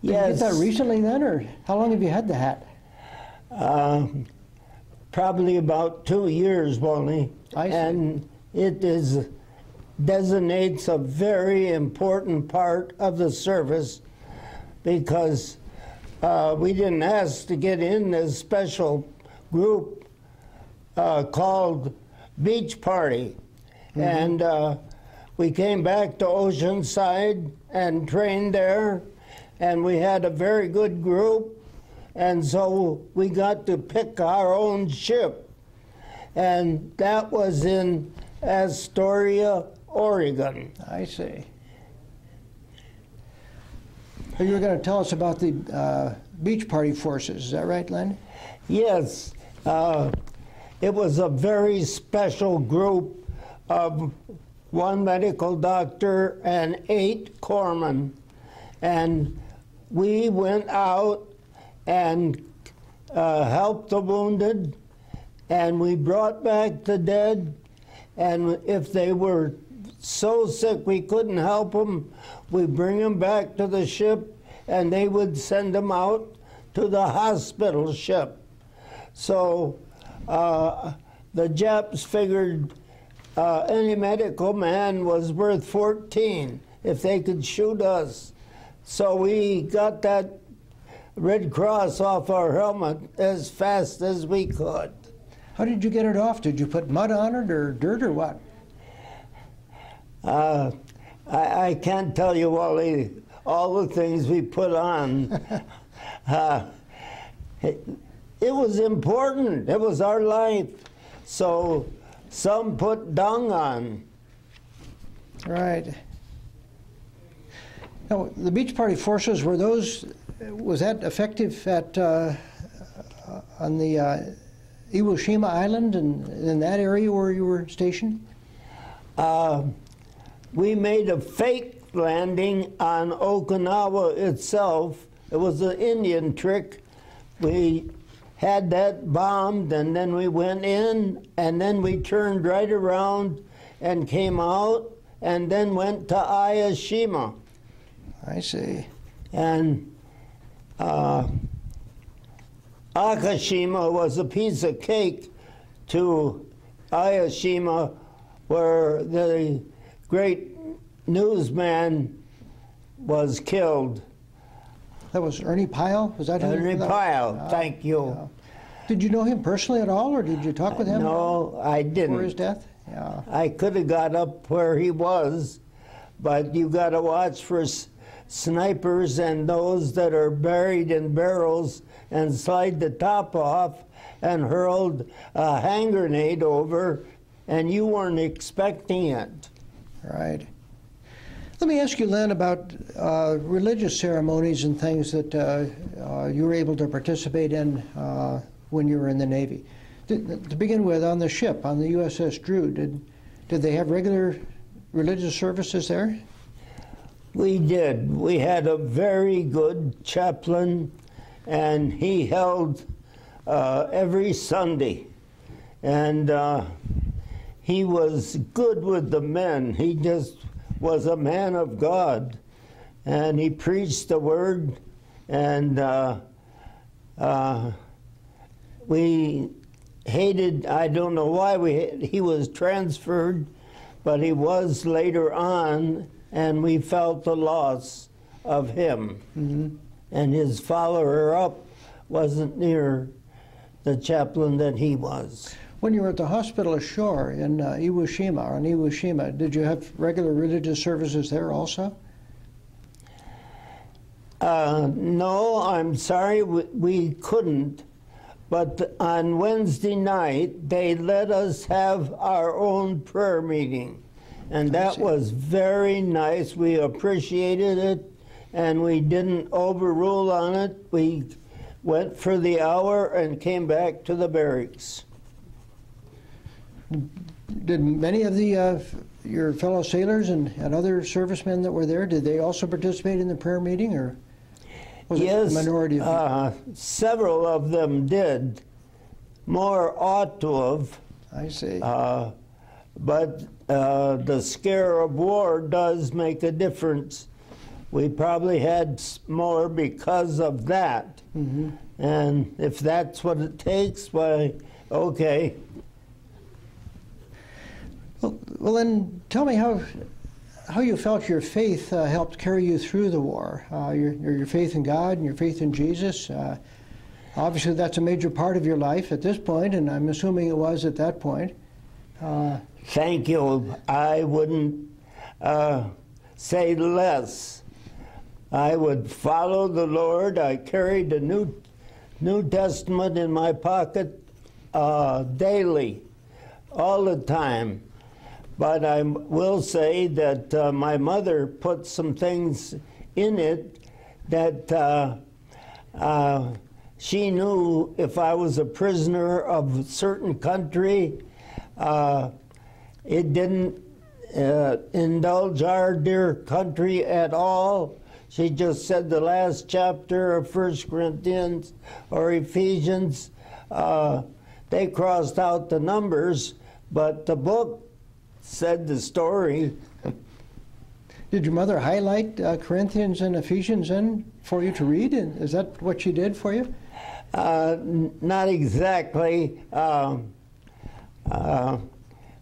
you get that recently then, or how long have you had the hat? Probably about 2 years, Wally. I see. And it designates a very important part of the service because we didn't ask to get in this special group called Beach Party. And we came back to Oceanside and trained there, and we had a very good group, and so we got to pick our own ship, and that was in Astoria, Oregon. I see. So you were going to tell us about the Beach Party forces, is that right, Lynne? Yes. It was a very special group of 1 medical doctor and 8 corpsmen. And we went out and helped the wounded, and we brought back the dead. And if they were so sick we couldn't help them, we bring them back to the ship, and they would send them out to the hospital ship. So the Japs figured any medical man was worth 14 if they could shoot us. So we got that Red Cross off our helmet as fast as we could. How did you get it off? Did you put mud on it or dirt or what? I can't tell you, Wally, all the things we put on. It was important. It was our life. So some put dung on. Right. Now, the Beach Party forces, was that effective at on the Iwo Jima Island and in that area where you were stationed? We made a fake landing on Okinawa itself. It was an Indian trick. We had that bombed, and then we went in, and then we turned right around and came out, and then went to Ayashima. I see. And Akashima was a piece of cake to Ayashima, where the great newsman was killed. That was Ernie Pyle? Was that him? Ernie Pyle, thank you. Yeah. Did you know him personally at all, or did you talk with him? No, I didn't. Before his death? Yeah. I could have got up where he was, but you got to watch for snipers and those that are buried in barrels and slide the top off and hurled a hand grenade over, and you weren't expecting it. Right. Let me ask you, Lynne, about religious ceremonies and things that you were able to participate in when you were in the Navy. To begin with, on the ship, on the USS Drew, did they have regular religious services there? We did. We had a very good chaplain, and he held every Sunday. And he was good with the men. He just was a man of God. And he preached the word, and we hated, I don't know why he was transferred, but he was later on, and we felt the loss of him. Mm-hmm. And his follower-up wasn't near the chaplain that he was. When you were at the hospital ashore in Iwo-Jima, did you have regular religious services there also? No, I'm sorry, we couldn't. But on Wednesday night, they let us have our own prayer meeting. And that was very nice. We appreciated it, and we didn't overrule on it. We went for the hour and came back to the barracks. Did many of your fellow sailors and other servicemen that were there, did they also participate in the prayer meeting, or was it a minority of them? Several of them did. More ought to have. I see. But the scare of war does make a difference. We probably had more because of that. Mm-hmm. And if that's what it takes, why, okay. Well, then tell me how you felt your faith helped carry you through the war. Your faith in God and your faith in Jesus. Obviously, that's a major part of your life at this point, and I'm assuming it was at that point. Thank you. I wouldn't say less. I would follow the Lord. I carried the New Testament in my pocket daily, all the time. But I will say that my mother put some things in it that she knew if I was a prisoner of a certain country, it didn't indulge our dear country at all. She just said the last chapter of 1 Corinthians or Ephesians, they crossed out the numbers, but the book said the story. Did your mother highlight Corinthians and Ephesians then for you to read? Is that what she did for you? Not exactly.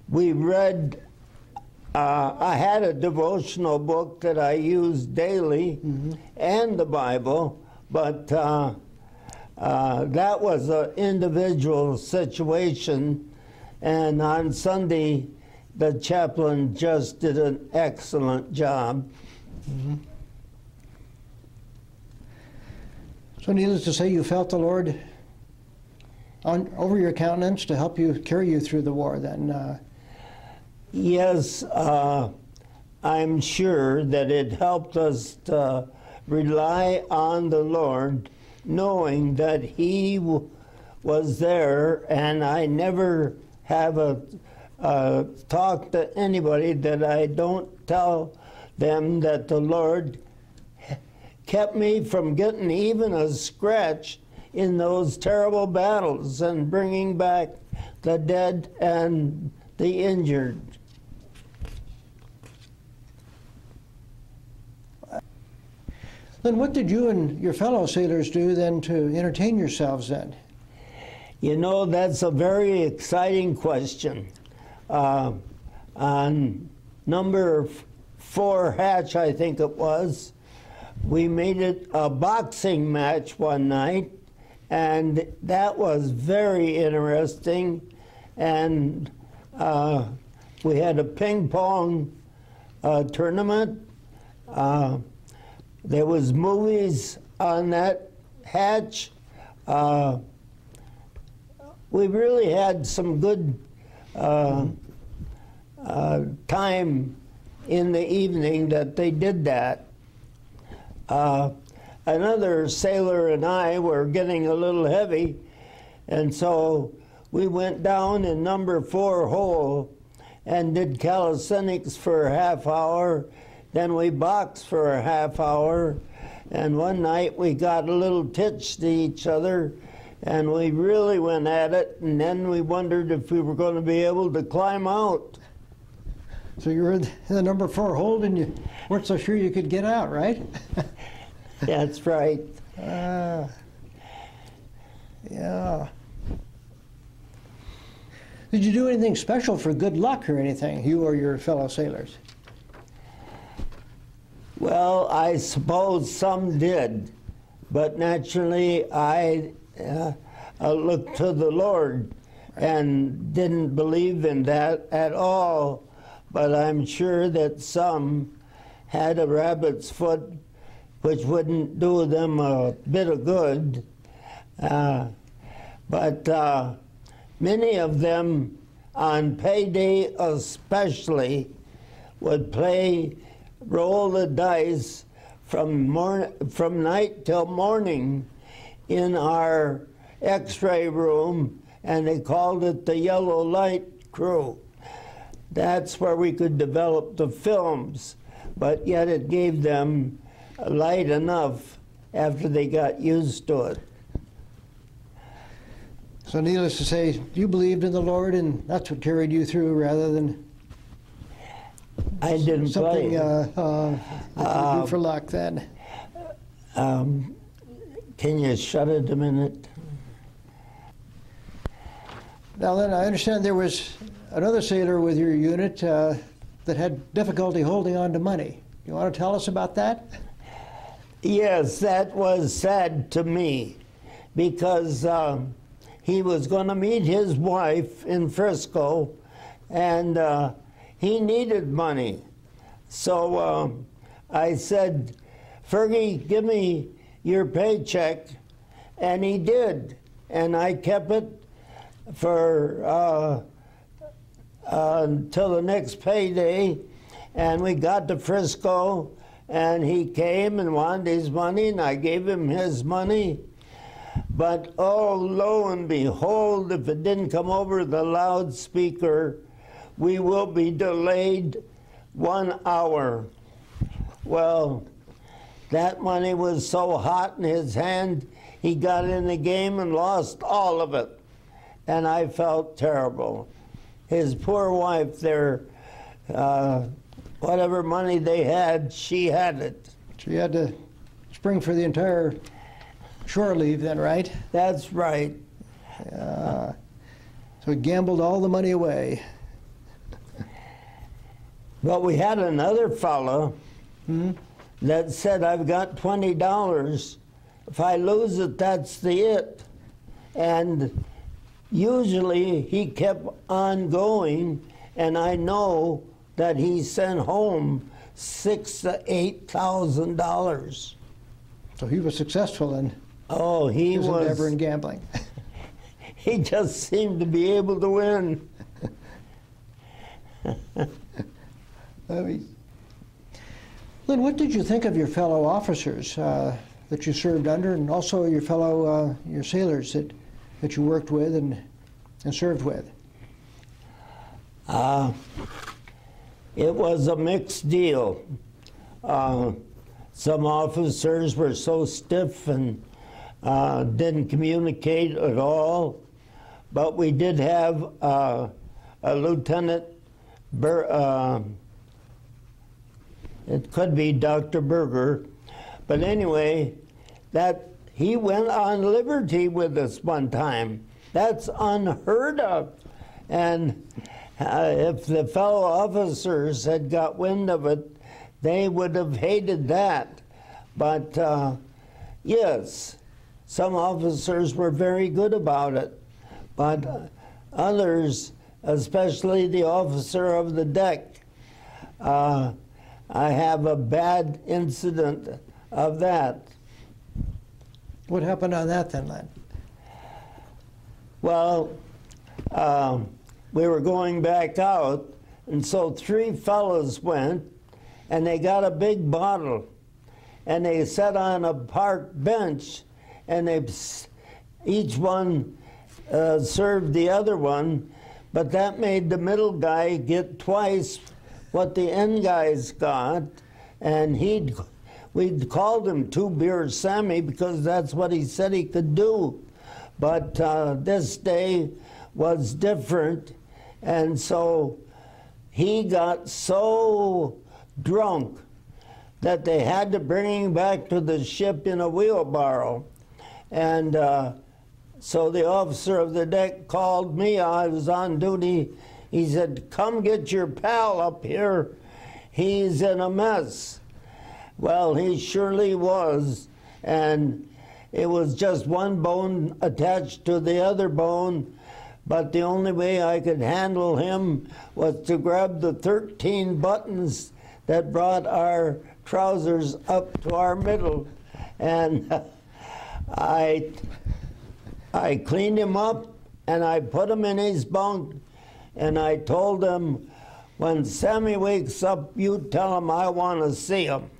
We read, I had a devotional book that I used daily, mm-hmm. and the Bible, but that was an individual situation, and on Sunday, the chaplain just did an excellent job. Mm-hmm. So needless to say, you felt the Lord over your countenance to help you carry you through the war then? Yes, I'm sure that it helped us to rely on the Lord, knowing that He was there, and I never have talk to anybody that I don't tell them that the Lord kept me from getting even a scratch in those terrible battles and bringing back the dead and the injured. Then what did you and your fellow sailors do then to entertain yourselves then? You know, that's a very exciting question. On number 4 hatch, I think it was, we made it a boxing match one night, and that was very interesting. And we had a ping pong tournament. There was movies on that hatch. We really had some good time in the evening that they did that. Another sailor and I were getting a little heavy, and so we went down in number 4 hole and did calisthenics for a half hour. Then we boxed for a half hour, and one night we got a little titched to each other, and we really went at it, and then we wondered if we were going to be able to climb out. So you were in the number 4 hold and you weren't so sure you could get out, right? That's right. Yeah. Did you do anything special for good luck or anything, you or your fellow sailors? Well, I suppose some did, but naturally I looked to the Lord and didn't believe in that at all. But I'm sure that some had a rabbit's foot, which wouldn't do them a bit of good. But many of them, on payday especially, would roll the dice from night till morning in our X-ray room, and they called it the yellow light crew. That's where we could develop the films, but yet it gave them light enough after they got used to it. So needless to say, you believed in the Lord, and that's what carried you through rather than I didn't something play. That you do for luck then. Can you shut it a minute? Now then, I understand there was another sailor with your unit that had difficulty holding on to money. You want to tell us about that? Yes, that was sad to me because he was going to meet his wife in Frisco, and he needed money. So I said, Fergie, give me your paycheck, and he did. And I kept it for until the next payday, and we got to Frisco, and he came and wanted his money, and I gave him his money. But oh, lo and behold, if it didn't come over the loudspeaker, we will be delayed 1 hour. Well, that money was so hot in his hand, he got in the game and lost all of it. And I felt terrible. His poor wife there, whatever money they had, she had it. So you had to spring for the entire shore leave then, right? That's right. So he gambled all the money away. But we had another fellow that said, I've got $20. If I lose it, that's the it. And usually he kept on going, and I know that he sent home $6,000 to $8,000. So he was successful in his endeavor in gambling. He just seemed to be able to win. Lynn, what did you think of your fellow officers that you served under, and also your fellow your sailors that you worked with and served with? It was a mixed deal. Some officers were so stiff and didn't communicate at all, but we did have a Lieutenant, it could be Dr. Berger, but anyway, that he went on liberty with us one time. That's unheard of. And if the fellow officers had got wind of it, they would have hated that. But yes, some officers were very good about it. But others, especially the officer of the deck, I have a bad incident of that. What happened on that then, Len? Well, we were going back out, and so 3 fellows went, and they got a big bottle, and they sat on a park bench, and each one served the other one, but that made the middle guy get twice what the end guys got, and we'd called him Two Beer Sammy because that's what he said he could do. But this day was different, and so he got so drunk that they had to bring him back to the ship in a wheelbarrow. And so the officer of the deck called me. I was on duty. He said, "Come get your pal up here. He's in a mess." Well, he surely was. And it was just one bone attached to the other bone. But the only way I could handle him was to grab the 13 buttons that brought our trousers up to our middle. And I cleaned him up, and I put him in his bunk, and I told him, "When Sammy wakes up, you tell him I want to see him."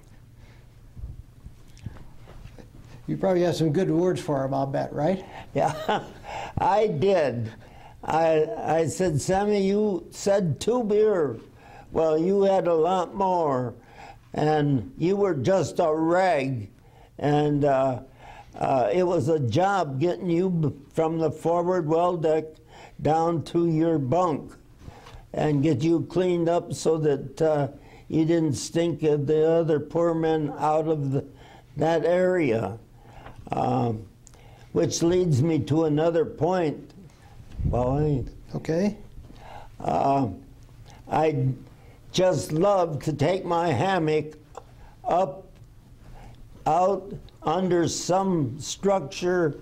You probably have some good words for him, I'll bet, right? Yeah, I did. I said, "Sammy, you said 2 beer. Well, you had a lot more, and you were just a rag." And it was a job getting you from the forward well deck down to your bunk and get you cleaned up so that you didn't stink of the other poor men out of that area. Which leads me to another point. Well, Okay. I just love to take my hammock up, out under some structure,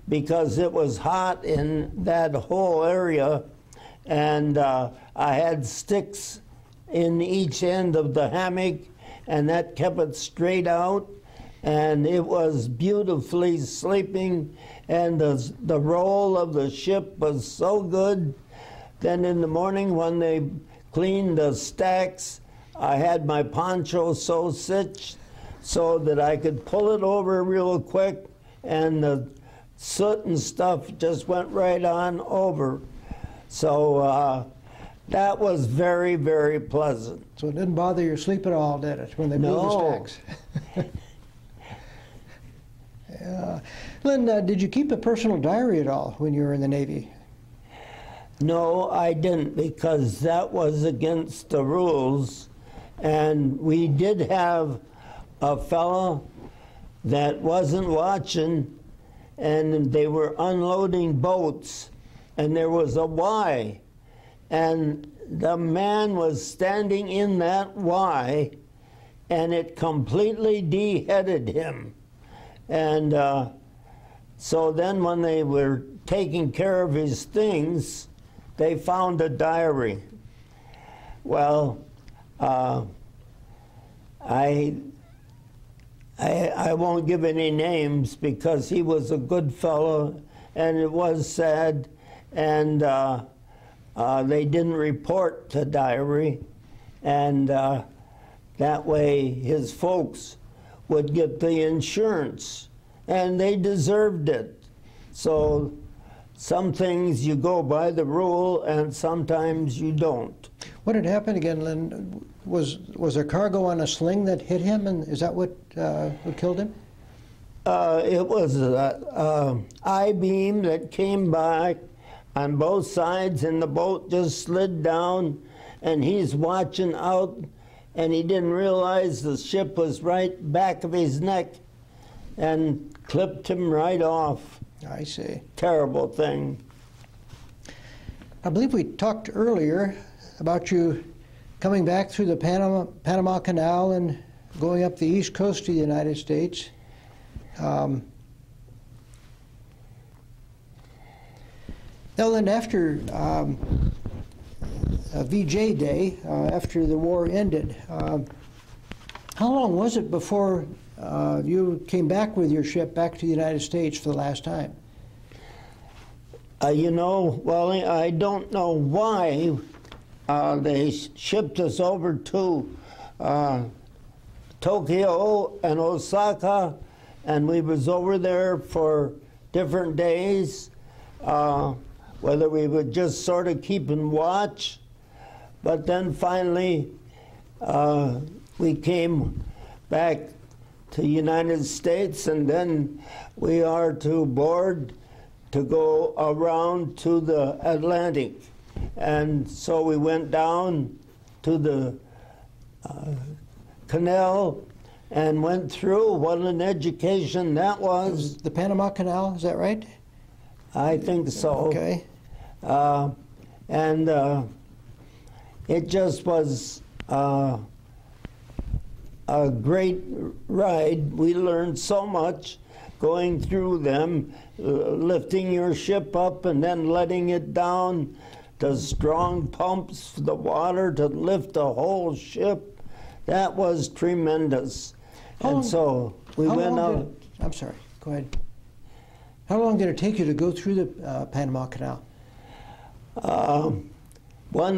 because it was hot in that whole area, and I had sticks in each end of the hammock, and that kept it straight out, and it was beautifully sleeping, and the roll of the ship was so good. Then in the morning when they cleaned the stacks, I had my poncho so stitched so that I could pull it over real quick, and the soot and stuff just went right on over. So that was very, very pleasant. So it didn't bother your sleep at all, did it, when they moved the stacks? Yeah. Lynn, did you keep a personal diary at all when you were in the Navy? No, I didn't, because that was against the rules. And we did have a fellow that wasn't watching, and they were unloading boats, and there was a Y, and the man was standing in that Y, and it completely de-headed him. And so then when they were taking care of his things, they found a diary. Well, I won't give any names because he was a good fellow, and it was sad, and they didn't report the diary, and that way his folks would get the insurance, and they deserved it. So some things you go by the rule, and sometimes you don't. What had happened again, Lynn? Was there cargo on a sling that hit him, and is that what killed him? It was an I-beam that came back on both sides, and the boat just slid down, and he's watching out, and he didn't realize the ship was right back of his neck and clipped him right off. I see. Terrible thing. I believe we talked earlier about you coming back through the Panama Canal and going up the east coast of the United States. Now then, after VJ Day, after the war ended, how long was it before you came back with your ship back to the United States for the last time? You know, well, I don't know why they shipped us over to Tokyo and Osaka, and we was over there for different days, whether we would just sort of keep and watch. But then finally, we came back to the United States, and then we are to board to go around to the Atlantic. And so we went down to the canal and went through. What an education that was. The Panama Canal, is that right? I think so. Okay. And it just was a great ride. We learned so much going through them, lifting your ship up and then letting it down, the strong pumps for the water to lift the whole ship. That was tremendous. And so we went out. I'm sorry, go ahead. How long did it take you to go through the Panama Canal? 1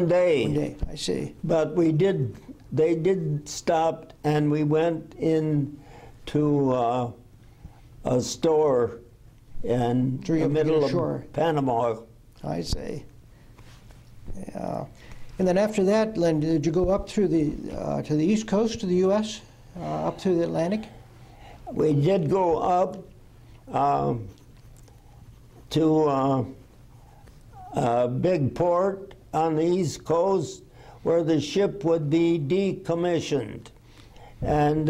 day. 1 day, I see. But they did stop, and we went in to a store in the middle of Panama. I see. Yeah. And then after that, Lynn, did you go up through to the east coast of the U.S., up through the Atlantic? We did go up to a big port on the east coast where the ship would be decommissioned. And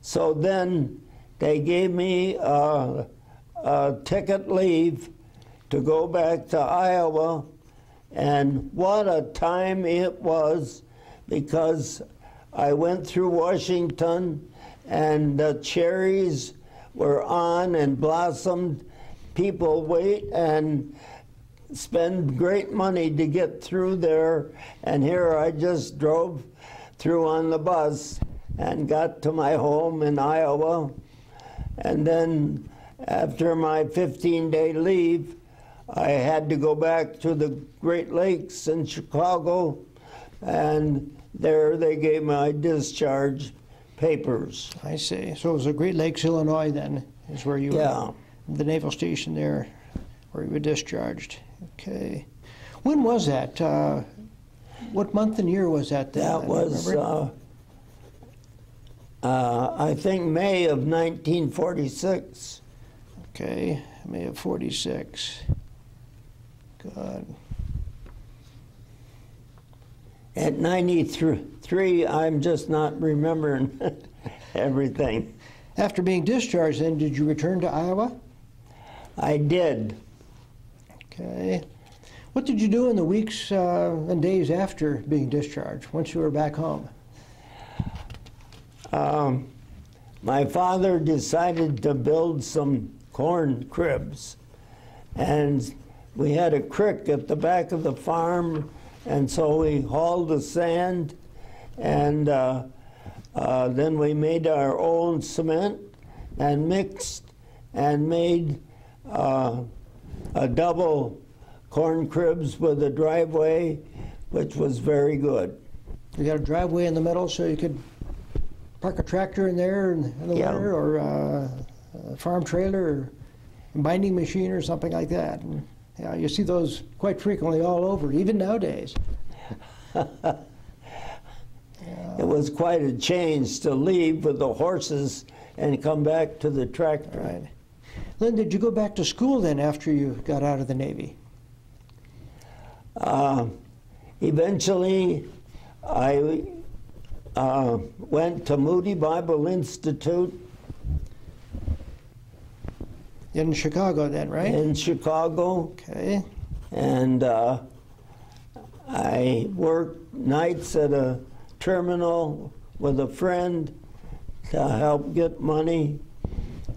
so then they gave me a ticket leave to go back to Iowa. And what a time it was, because I went through Washington and the cherries were on and blossomed. People wait and spend great money to get through there. And here I just drove through on the bus and got to my home in Iowa. And then after my 15-day leave, I had to go back to the Great Lakes in Chicago, and there they gave my discharge papers. I see. So it was the Great Lakes, Illinois, then, is where you were, the naval station there, where you were discharged. Okay. When was that? What month and year was that then? That was, I think, May of 1946. Okay, May of 46. Good. At 93, I'm just not remembering everything. After being discharged, then, did you return to Iowa? I did. Okay. What did you do in the weeks and days after being discharged, once you were back home? My father decided to build some corn cribs, and we had a creek at the back of the farm, and so we hauled the sand, and then we made our own cement and mixed and made a double corn cribs with a driveway, which was very good. You got a driveway in the middle so you could park a tractor in there in the winter, or a farm trailer, or a binding machine or something like that. And, yeah, you see those quite frequently all over, even nowadays. It was quite a change to leave with the horses and come back to the tractor. Right. Lynn, did you go back to school then after you got out of the Navy? Eventually, I went to Moody Bible Institute. In Chicago then, right? In Chicago. Okay. And I worked nights at a terminal with a friend to help get money,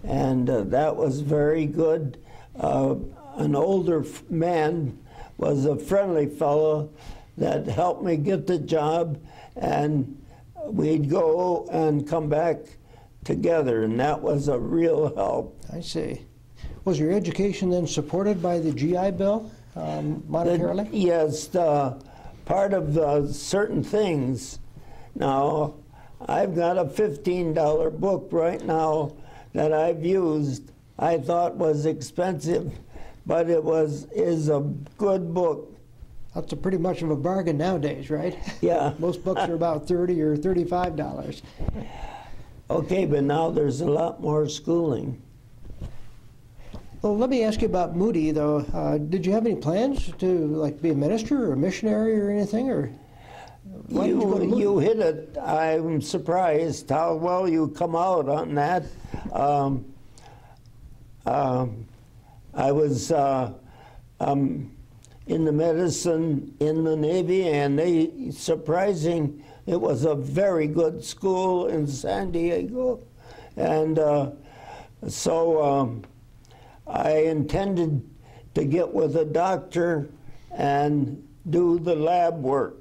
and that was very good. An older man was a friendly fellow that helped me get the job, and we'd go and come back together, and that was a real help. I see. Was your education then supported by the GI Bill monetarily? Yes, part of certain things Now, I've got a $15 book right now that I've used. I thought was expensive, but is a good book. That's pretty much of a bargain nowadays, right? Yeah. Most books are about $30 or $35. Okay, but now there's a lot more schooling. Well, let me ask you about Moody, though. Did you have any plans to be a minister or a missionary or anything, or why did you go to Moody? You hit it. I'm surprised how well you come out on that. I was in the medicine in the Navy, and it was a very good school in San Diego. And so I intended to get with a doctor and do the lab work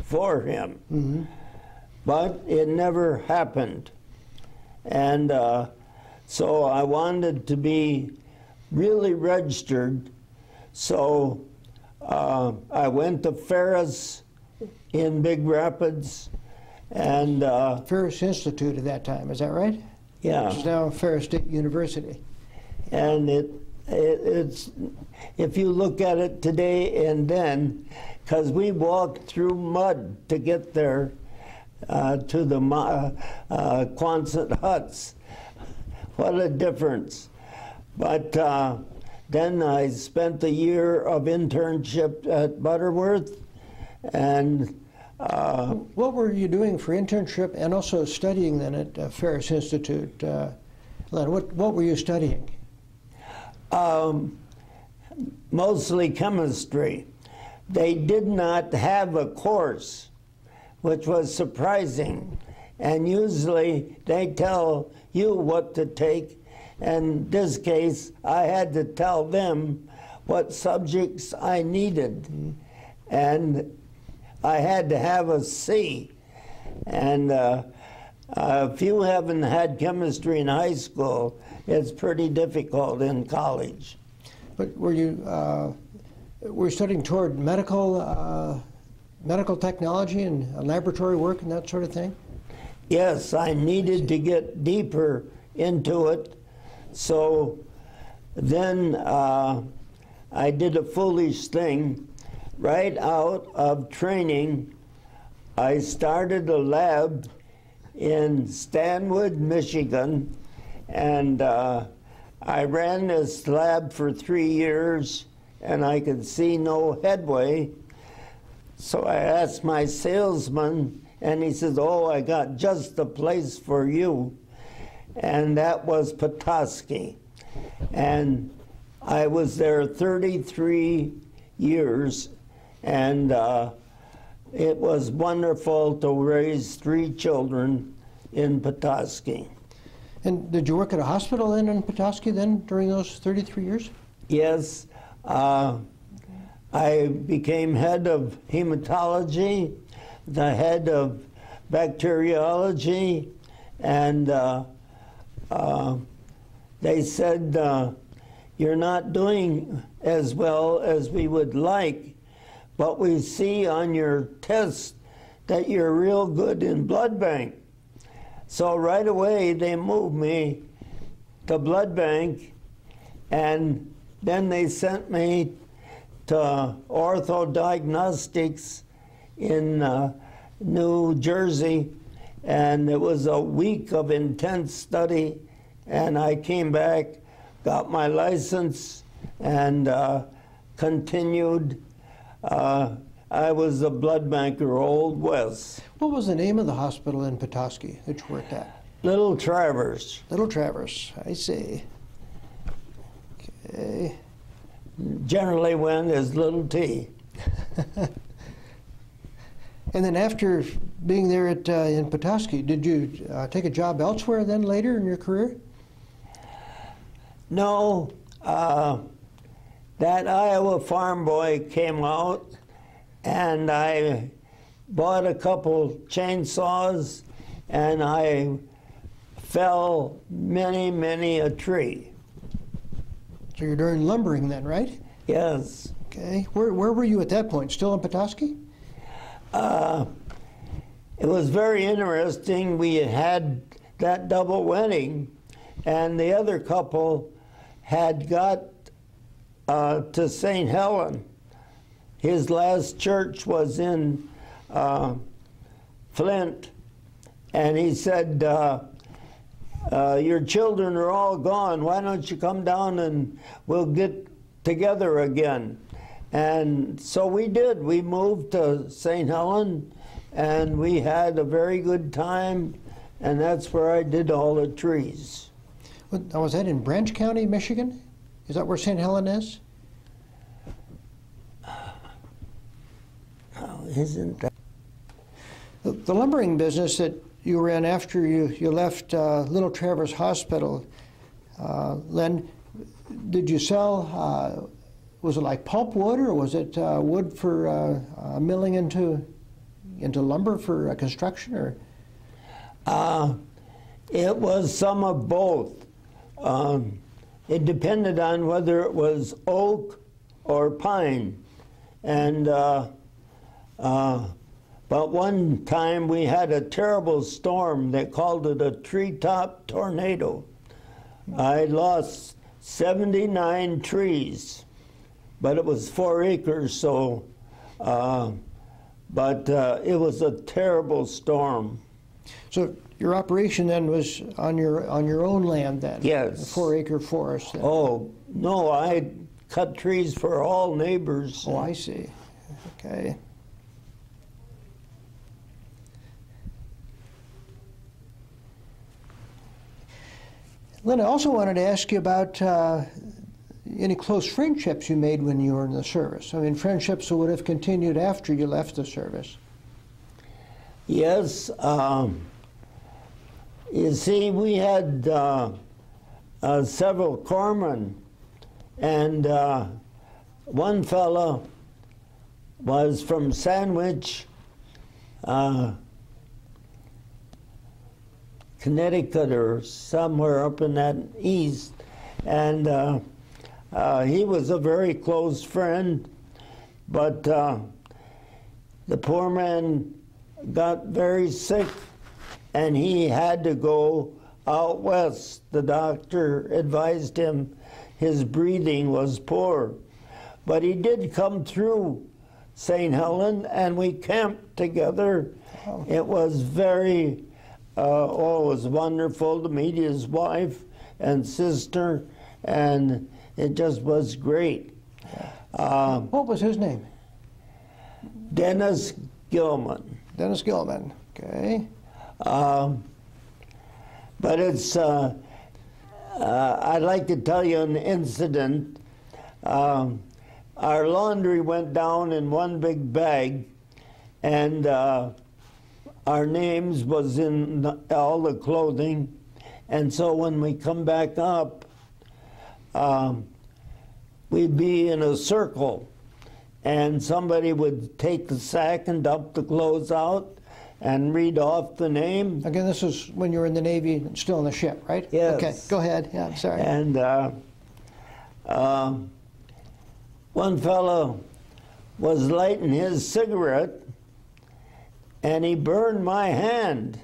for him. Mm-hmm. But it never happened. And so I wanted to be really registered. So I went to Ferris in Big Rapids, and Ferris Institute at that time, is that right? Yeah. Which is now Ferris State University. And it's, if you look at it today and then, because we walked through mud to get there to the Quonset huts. What a difference. But then I spent a year of internship at Butterworth, and what were you doing for internship and also studying then at Ferris Institute? Len, what were you studying? Mostly chemistry. They did not have a course, which was surprising. And usually they tell you what to take. In this case, I had to tell them what subjects I needed. And I had to have a C. And if you haven't had chemistry in high school, it's pretty difficult in college. But were you studying toward medical technology and laboratory work and that sort of thing? Yes, I needed to get deeper into it. So then I did a foolish thing. Right out of training, I started a lab in Stanwood, Michigan, and I ran this lab for 3 years, and I could see no headway. So I asked my salesman, and he says, "Oh, I got just the place for you." And that was Petoskey. And I was there 33 years, and it was wonderful to raise 3 children in Petoskey. And did you work at a hospital then in Petoskey then during those 33 years? Yes. I became head of hematology, the head of bacteriology, and they said, "You're not doing as well as we would like, but we see on your test that you're real good in blood bank." So right away they moved me to blood bank, and then they sent me to orthodiagnostics in New Jersey, and it was a week of intense study, and I came back, got my license, and continued. I was a blood banker, Old West. What was the name of the hospital in Petoskey that you worked at? Little Travers. Little Travers, I see. Okay. Generally went as Little T. And then after being there at in Petoskey, did you take a job elsewhere then later in your career? No. That Iowa Farm Boy came out, and I bought a couple chainsaws, and I fell many a tree. So you're doing lumbering then, right? Yes. Okay. Where were you at that point? Still in Petoskey? it was very interesting. We had that double wedding, and the other couple had got to St. Helen. His last church was in Flint, and he said, your children are all gone. Why don't you come down and we'll get together again? And so we did. We moved to St. Helen, and we had a very good time, and that's where I did all the trees. Now, was that in Branch County, Michigan? Is that where St. Helen is? Oh, isn't that? The lumbering business that you were in after you left Little Traverse Hospital, Lynne, did you sell, was it like pulp wood, or was it wood for milling into lumber for construction, or? It was some of both. It depended on whether it was oak or pine. And but one time we had a terrible storm. They called it a treetop tornado. I lost 79 trees, but it was 4 acres, so, but it was a terrible storm. So your operation then was on your own land then? Yes. A 4-acre forest then? Oh, no, I cut trees for all neighbors. Oh, I see. Okay. Lynne, I also wanted to ask you about any close friendships you made when you were in the service. I mean, friendships that would have continued after you left the service. Yes. You see, we had several corpsmen, and one fellow was from Sandwich, Connecticut, or somewhere up in that east, and he was a very close friend, but the poor man got very sick, and he had to go out west. The doctor advised him his breathing was poor, but he did come through St. Helen, and we camped together. Oh. It was very, it was wonderful to meet his wife and sister, and it just was great. What was his name? Dennis Gilman. Dennis Gilman, okay. But it's, I'd like to tell you an incident. Our laundry went down in one big bag, and our names was in all the clothing. And so when we come back up, we'd be in a circle, and somebody would take the sack and dump the clothes out and read off the name. Again, this is when you were in the Navy and still on the ship, right? Yes. Okay, go ahead. Yeah, I'm sorry. And one fellow was lighting his cigarette, and he burned my hand.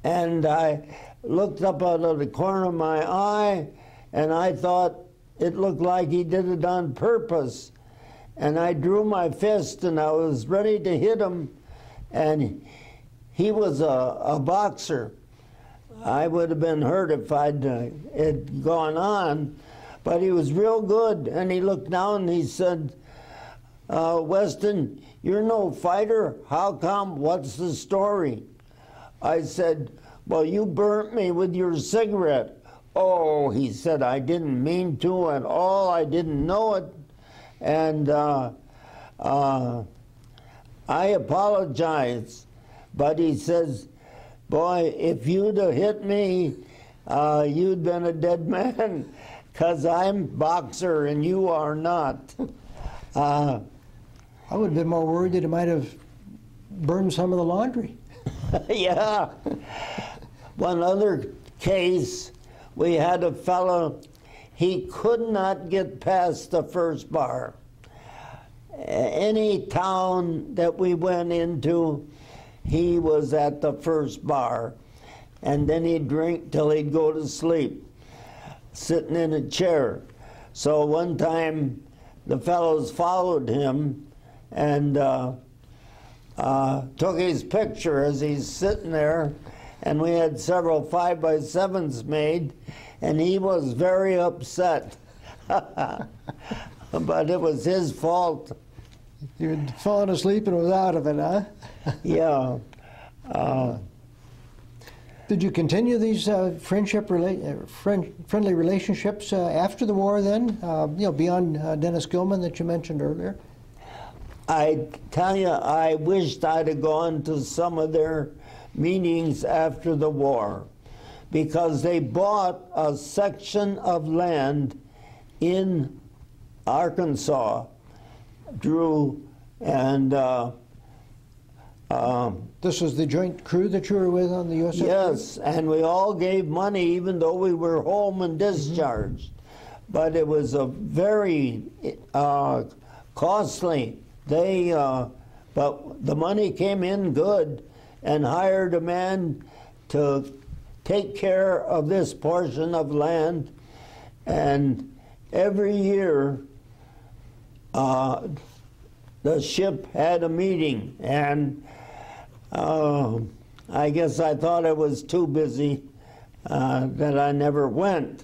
And I looked up out of the corner of my eye, and I thought it looked like he did it on purpose. And I drew my fist, and I was ready to hit him, and he was a boxer. I would have been hurt if I'd had gone on, but he was real good. And he looked down and he said, Weston, you're no fighter. How come? What's the story? I said, well, you burnt me with your cigarette. Oh, he said, I didn't mean to at all. I didn't know it. And I apologize. But he says, boy, if you'd have hit me, you'd been a dead man, because I'm boxer and you are not. I would have been more worried that it might have burned some of the laundry. Yeah. One other case, we had a fellow, he could not get past the first bar. Any town that we went into, he was at the first bar, and then he'd drink till he'd go to sleep, sitting in a chair. So one time, the fellows followed him and took his picture as he's sitting there, and we had several 5x7s made, and he was very upset. But it was his fault. You had fallen asleep and was out of it, huh? Yeah. Did you continue these friendly relationships after the war then, beyond Dennis Gilman that you mentioned earlier? I tell you, I wished I'd have gone to some of their meetings after the war, because they bought a section of land in Arkansas, Drew, and this was the joint crew that you were with on the USS? Yes, and we all gave money even though we were home and discharged. But it was a very costly. But the money came in good, and hired a man to take care of this portion of land. And every year, the ship had a meeting, and I guess I thought I was too busy that I never went.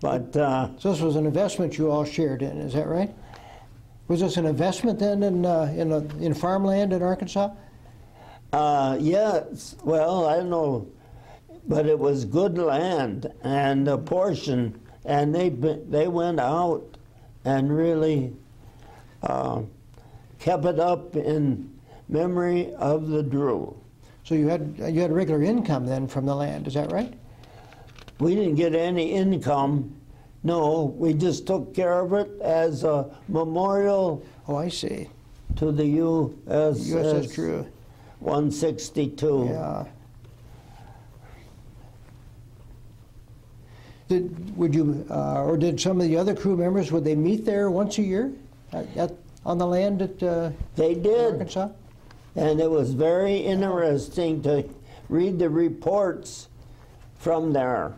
But so this was an investment you all shared in, is that right? Was this an investment then in farmland in Arkansas? Yes. Well, I don't know, but it was good land and a portion, and they went out and really kept it up in memory of the Drew. So you had regular income then from the land, is that right? We didn't get any income. No, we just took care of it as a memorial. Oh, I see. To the USS Drew. 162. Yeah. Did some of the other crew members, would they meet there once a year on the land at they did. Arkansas? And it was very interesting to read the reports from there.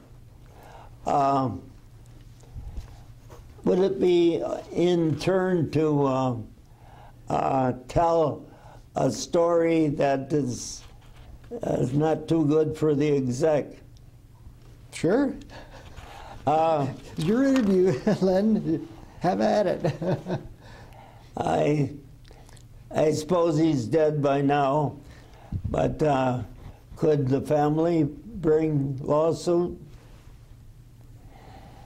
Would it be in turn to tell a story that is not too good for the exec? Sure. Your interview, Lynne. Have at it. I suppose he's dead by now, but could the family bring lawsuit?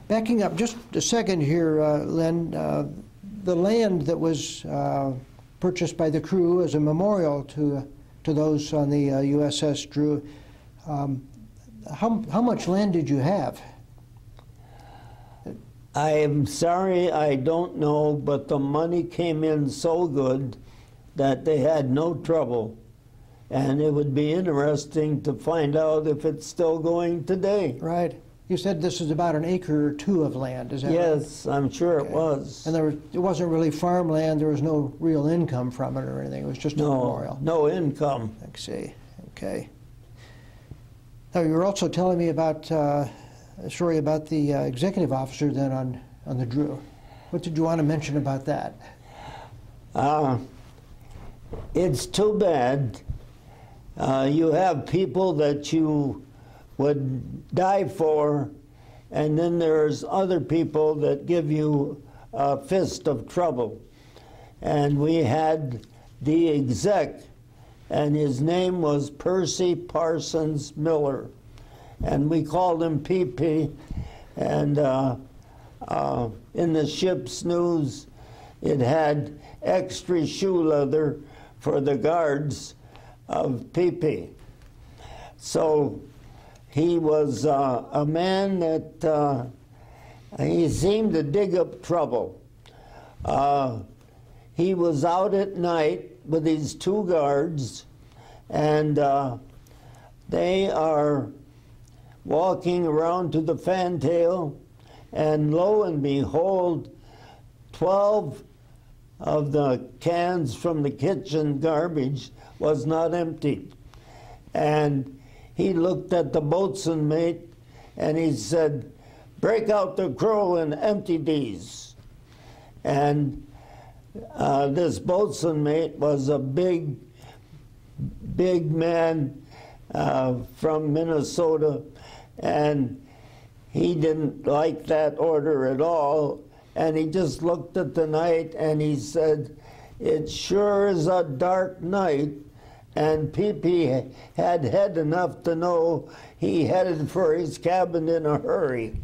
Backing up just a second here, Lynne, the land that was purchased by the crew as a memorial to those on the USS Drew, how much land did you have? I am sorry, I don't know, but the money came in so good that they had no trouble. And it would be interesting to find out if it's still going today. Right. You said this is about an acre or two of land, is that right? Yes, I'm sure Okay. it was. And it wasn't really farmland, there was no real income from it or anything, it was just a memorial. No income. I see, okay. Now, you were also telling me about a story about the executive officer then on the Drew. What did you want to mention about that? It's too bad. You have people that you would die for, and then there's other people that give you a fist of trouble. And we had the exec, and his name was Percy Parsons Miller, and we called him PP. And in the ship's news, it had extra shoe leather for the guards of PP. So he was a man that he seemed to dig up trouble. He was out at night with his two guards, and they are walking around to the fantail, and lo and behold, 12 of the cans from the kitchen garbage was not emptied. And he looked at the boatswain mate and he said, "Break out the crow and empty these." And this boatswain mate was a big man from Minnesota, and he didn't like that order at all. And he just looked at the night and he said, "It sure is a dark night." And Pee-Pee had head enough to know he headed for his cabin in a hurry,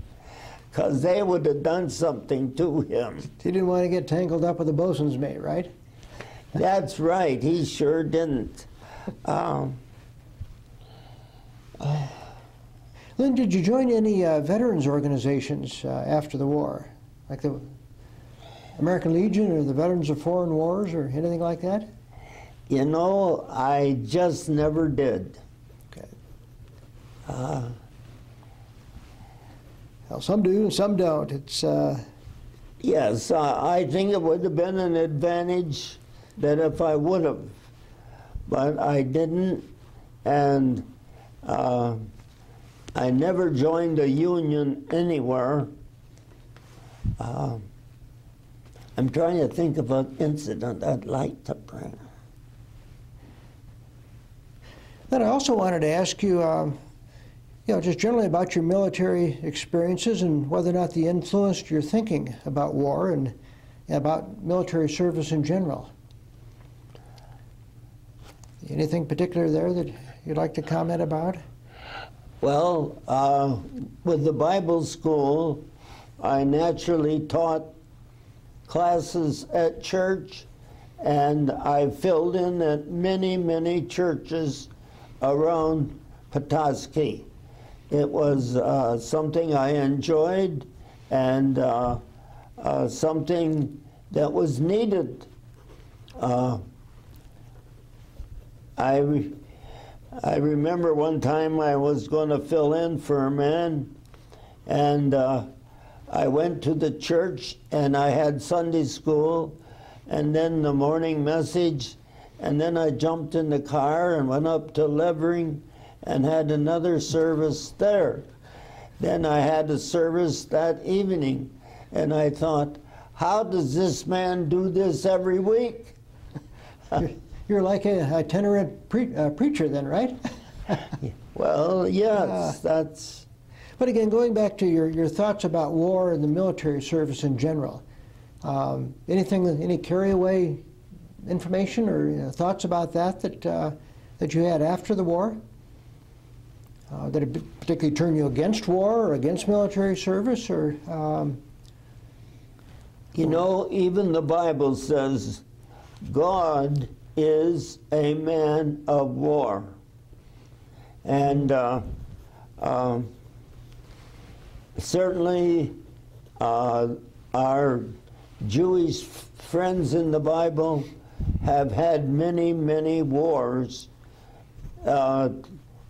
because they would have done something to him. He didn't want to get tangled up with the bosun's mate, right? That's right, he sure didn't. Lynn, did you join any veterans organizations after the war? Like the American Legion or the Veterans of Foreign Wars or anything like that? You know, I just never did. Okay. Well, some do and some don't. It's Yes, I think it would have been an advantage that if I would have, but I didn't, and I never joined a union anywhere. I'm trying to think of an incident I'd like to bring. Then I also wanted to ask you, just generally about your military experiences and whether or not they influenced your thinking about war and about military service in general. Anything particular there that you'd like to comment about? Well, with the Bible school, I naturally taught classes at church, and I filled in at many churches around Petoskey. It was something I enjoyed and something that was needed. I remember one time I was going to fill in for a man, and I went to the church and I had Sunday school and then the morning message, and then I jumped in the car and went up to Levering and had another service there. Then I had a service that evening, and I thought, how does this man do this every week? You're like a itinerant preacher then, right? Well, yes, that's... But again, going back to your thoughts about war and the military service in general, any carryaway information or thoughts about that you had after the war? That it particularly turned you against war or against military service, or? You know, even the Bible says God is a man of war. And certainly our Jewish friends in the Bible have had many wars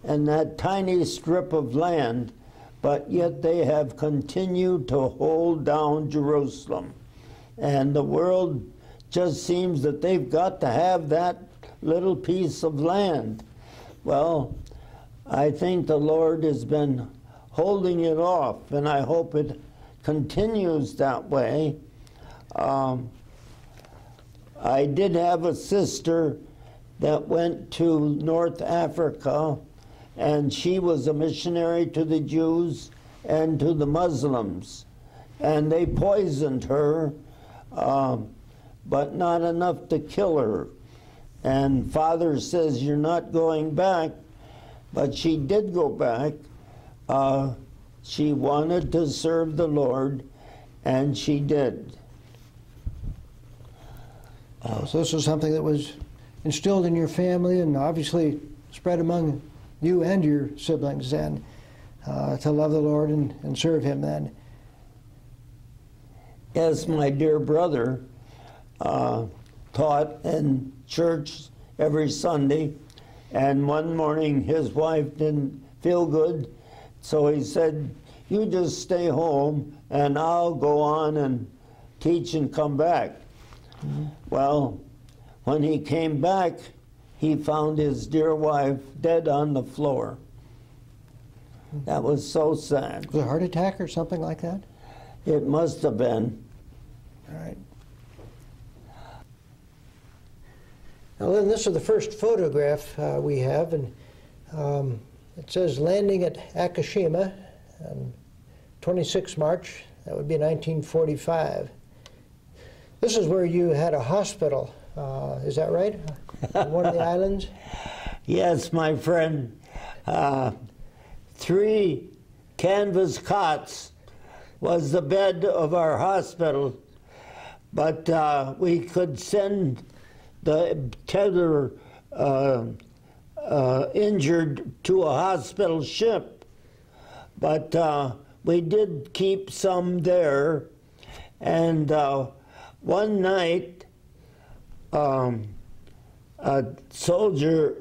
in that tiny strip of land, but yet they have continued to hold down Jerusalem. And the world just seems that they've got to have that little piece of land. Well, I think the Lord has been holding it off, and I hope it continues that way. I did have a sister that went to North Africa, and she was a missionary to the Jews and to the Muslims. And they poisoned her, but not enough to kill her. And Father says, you're not going back. But she did go back. She wanted to serve the Lord, and she did. So this was something that was instilled in your family and obviously spread among you and your siblings then, to love the Lord and serve Him then. Yes, my dear brother taught in church every Sunday, and one morning his wife didn't feel good, so he said, you just stay home and I'll go on and teach and come back. Mm-hmm. Well, when he came back, he found his dear wife dead on the floor. That was so sad. Was it a heart attack or something like that? It must have been. All right. Now, Lynn, this is the first photograph we have, and it says landing at Akashima on 26 March. That would be 1945. This is where you had a hospital, is that right? On one of the islands? Yes, my friend. 3 canvas cots was the bed of our hospital, but we could send the tether injured to a hospital ship, but we did keep some there. And one night, a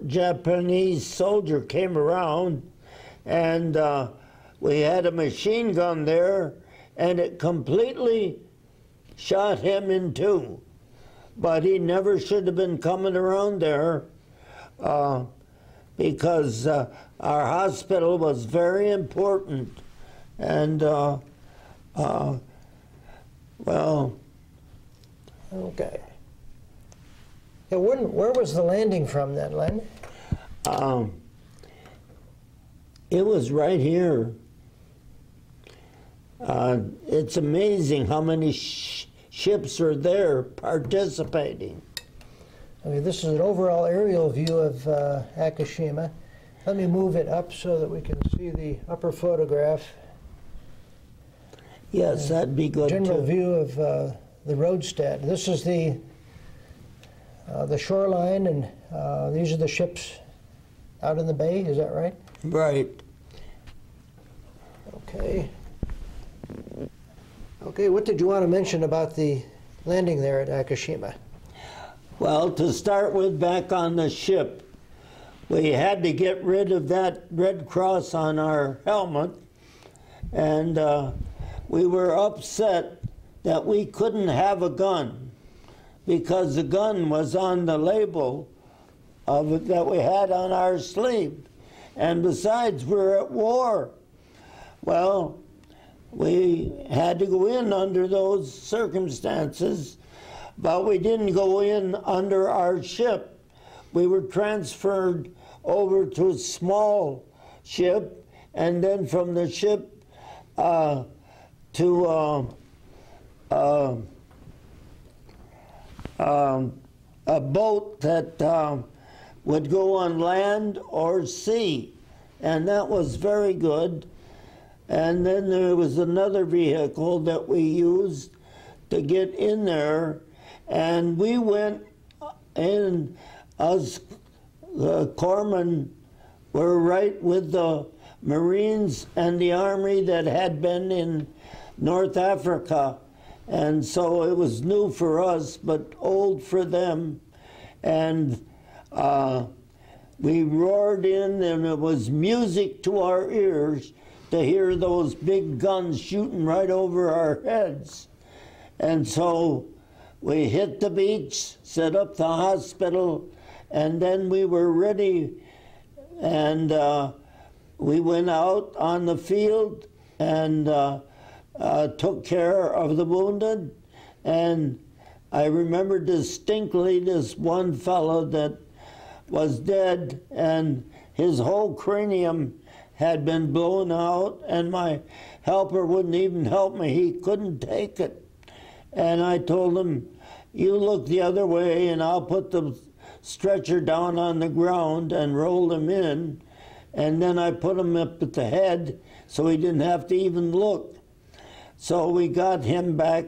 Japanese soldier came around, and we had a machine gun there, and it completely shot him in two. But he never should have been coming around there because our hospital was very important. And, well... Okay. Yeah, where was the landing from then, Lynn? It was right here. It's amazing how many ships are there participating. Okay, this is an overall aerial view of Akashima. Let me move it up so that we can see the upper photograph. Yes, that'd be good General too. view of the roadstead. This is the shoreline, and these are the ships out in the bay. Is that right? Right. Okay. Okay, what did you want to mention about the landing there at Akashima? Well, to start with, back on the ship, we had to get rid of that red cross on our helmet, and we were upset that we couldn't have a gun because the gun was on the label of it that we had on our sleeve. And besides, we're at war. Well, we had to go in under those circumstances, but we didn't go in under our ship. We were transferred over to a small ship, and then from the ship to a boat that would go on land or sea, and that was very good. And then there was another vehicle that we used to get in there, and we went in, us, the corpsmen were right with the Marines and the Army that had been in North Africa. And so it was new for us, but old for them. And we roared in, and it was music to our ears to hear those big guns shooting right over our heads. And so we hit the beach, set up the hospital, and then we were ready. And we went out on the field and took care of the wounded. And I remember distinctly this one fellow that was dead, and his whole cranium had been blown out, and my helper wouldn't even help me. He couldn't take it. And I told him, you look the other way and I'll put the stretcher down on the ground, and rolled him in. And then I put him up at the head so he didn't have to even look. So we got him back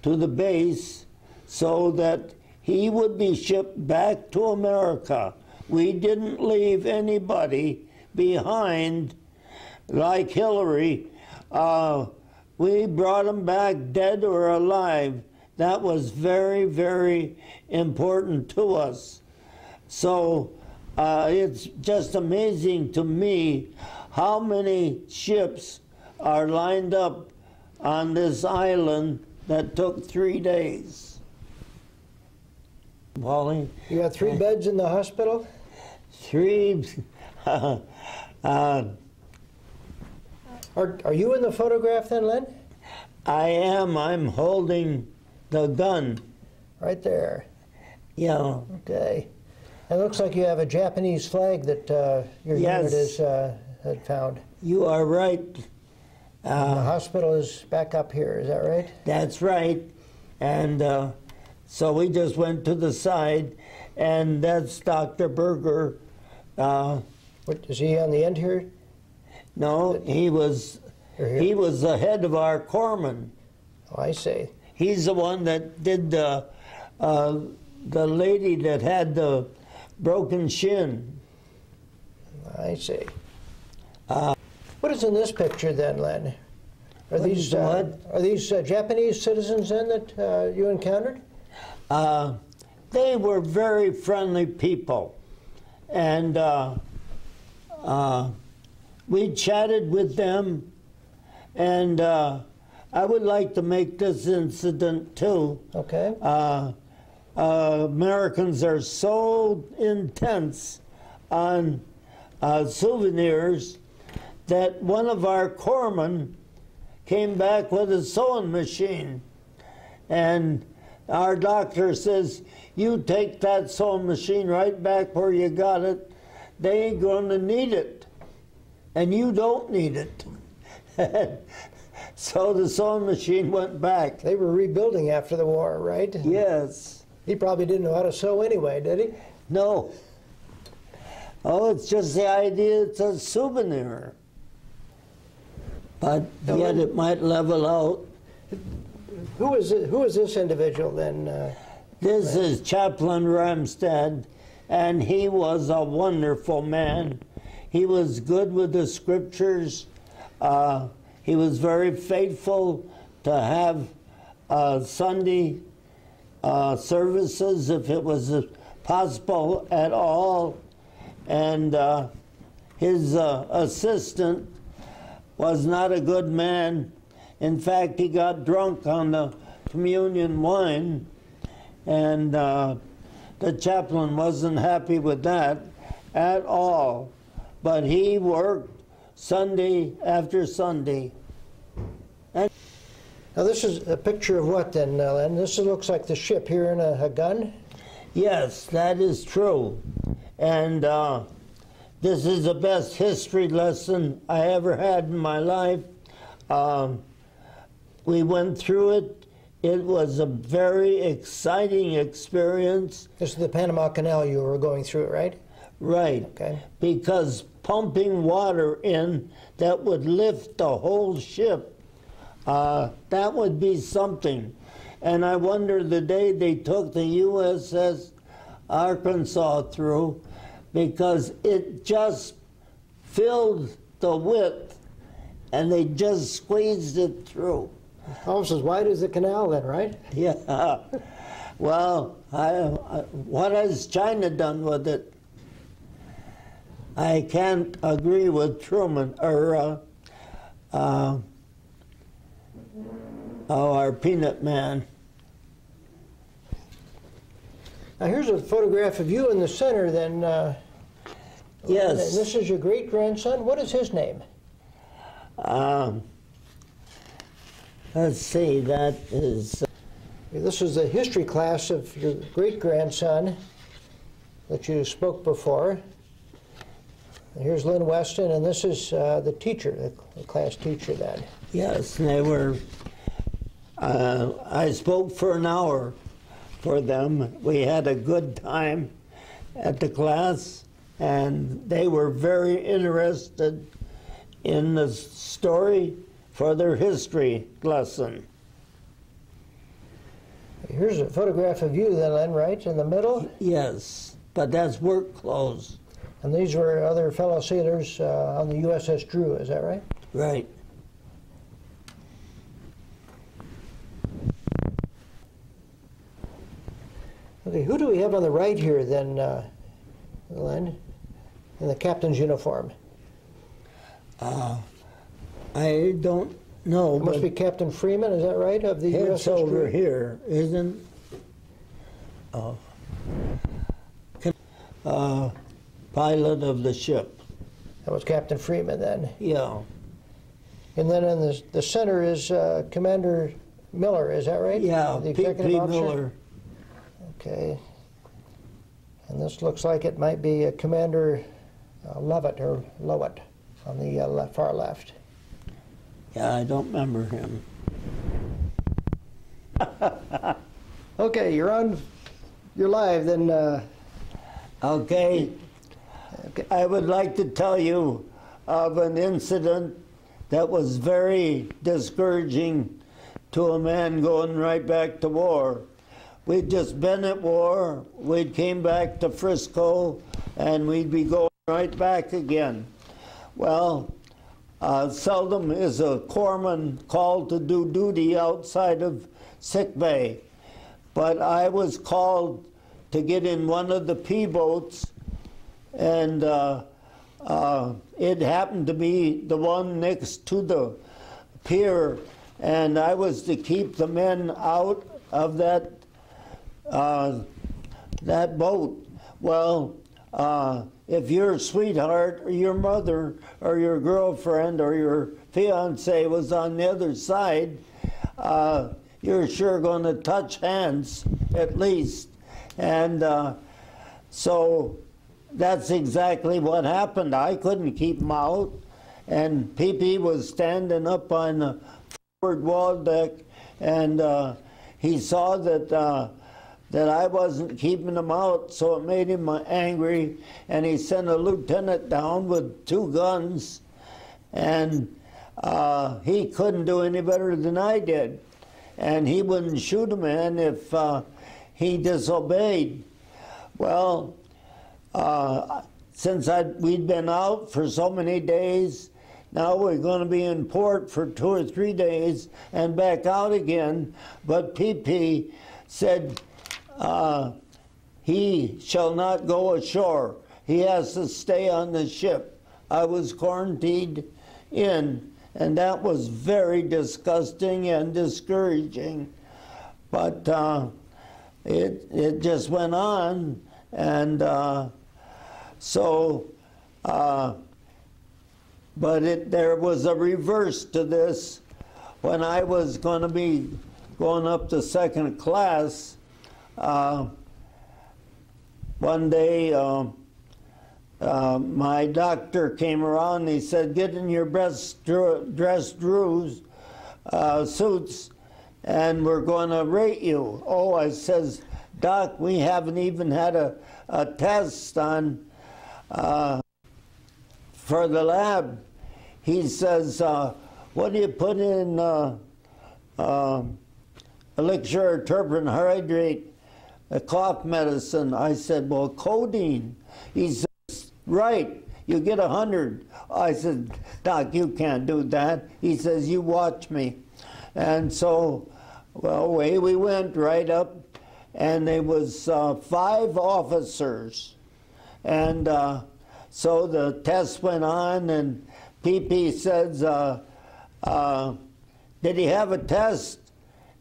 to the base so that he would be shipped back to America. We didn't leave anybody behind like Hillary. We brought him back dead or alive. That was very, very important to us. So it's just amazing to me how many ships are lined up on this island that took 3 days. Pauline. You got 3 beds in the hospital? 3. Are you in the photograph then, Lynn? I am. I'm holding the gun. Right there. Yeah. Okay. It looks like you have a Japanese flag that your unit had found. You are right. The hospital is back up here, is that right? That's right. And so we just went to the side, and that's Dr. Berger. What, is he on the end here? No, he was the head of our corpsman. Oh, I see. He's the one that did the lady that had the broken shin. I see. What is in this picture then, Len? Are these Japanese citizens then that you encountered? They were very friendly people, and we chatted with them, and I would like to make this incident too. Okay. Americans are so intense on souvenirs that one of our corpsmen came back with a sewing machine, and our doctor says, "You take that sewing machine right back where you got it. They ain't going to need it, and you don't need it." So the sewing machine went back. They were rebuilding after the war, right? Yes. He probably didn't know how to sew anyway, did he? No. Oh, it's just the idea it's a souvenir. But yet it might level out. Who is this individual then? This is Chaplain Ramstad, and he was a wonderful man. He was good with the scriptures. He was very faithful to have Sunday services if it was possible at all. And his assistant was not a good man. In fact, he got drunk on the communion wine, and the chaplain wasn't happy with that at all. But he worked Sunday after Sunday. And now this is a picture of what then, Len? This looks like the ship here in a gun? Yes, that is true. And this is the best history lesson I ever had in my life. We went through it. It was a very exciting experience. This is the Panama Canal you were going through, right? Right. Okay. Because pumping water in that would lift the whole ship, that would be something. And I wonder the day they took the USS Arkansas through, because it just filled the width and they just squeezed it through. Almost as wide as the canal then, right? Yeah. Well, what has China done with it? I can't agree with Truman, or our peanut man. Now here's a photograph of you in the center then. Yes. And this is your great-grandson. What is his name? Let's see, that is... This is the history class of your great-grandson that you spoke before. And here's Lynne Weston, and this is the teacher, the class teacher then. Yes, they were... I spoke for an hour for them. We had a good time at the class, and they were very interested in the story for their history lesson. Here's a photograph of you then, Len, right, in the middle? Yes, but that's work clothes. And these were other fellow sailors on the USS Drew, is that right? Right. Okay, who do we have on the right here then, Len, in the captain's uniform? I don't know. It must be Captain Freeman, is that right, of the USS Drew? It's over here, isn't? Oh. pilot of the ship. That was Captain Freeman then. Yeah. And then in the center is Commander Miller, is that right? Yeah, the executive P. officer? Miller. Okay. And this looks like it might be Commander Lovett or Lowett on the far left. Yeah, I don't remember him. Okay, you're live then. Okay. I would like to tell you of an incident that was very discouraging to a man going right back to war. We'd just been at war, we came back to Frisco, and we'd be going right back again. Well, seldom is a corpsman called to do duty outside of sick bay, but I was called to get in one of the P boats, and it happened to be the one next to the pier, and I was to keep the men out of that boat. Well, if your sweetheart or your mother or your girlfriend or your fiance was on the other side, you're sure going to touch hands at least. And so that's exactly what happened. I couldn't keep them out, and PP was standing up on the forward wall deck, and he saw that that I wasn't keeping him out, so it made him angry, and he sent a lieutenant down with 2 guns, and he couldn't do any better than I did, and he wouldn't shoot a man if he disobeyed. Well, since we'd been out for so many days, now we're going to be in port for 2 or 3 days and back out again, but PP said, he shall not go ashore. He has to stay on the ship. I was quarantined in, and that was very disgusting and discouraging. But it just went on, and but there was a reverse to this. When I was going to be going up to 2nd class, one day my doctor came around and he said, get in your best dress suits and we're going to rate you. Oh, I says, Doc, we haven't even had a test on for the lab. He says, what do you put in elixir or turpentine hydrate? A cough medicine. I said, well, codeine. He says, right, you get 100. I said, Doc, you can't do that. He says, you watch me. And so, well, away we went right up, and there was 5 officers. And so the test went on, and PP says, did he have a test?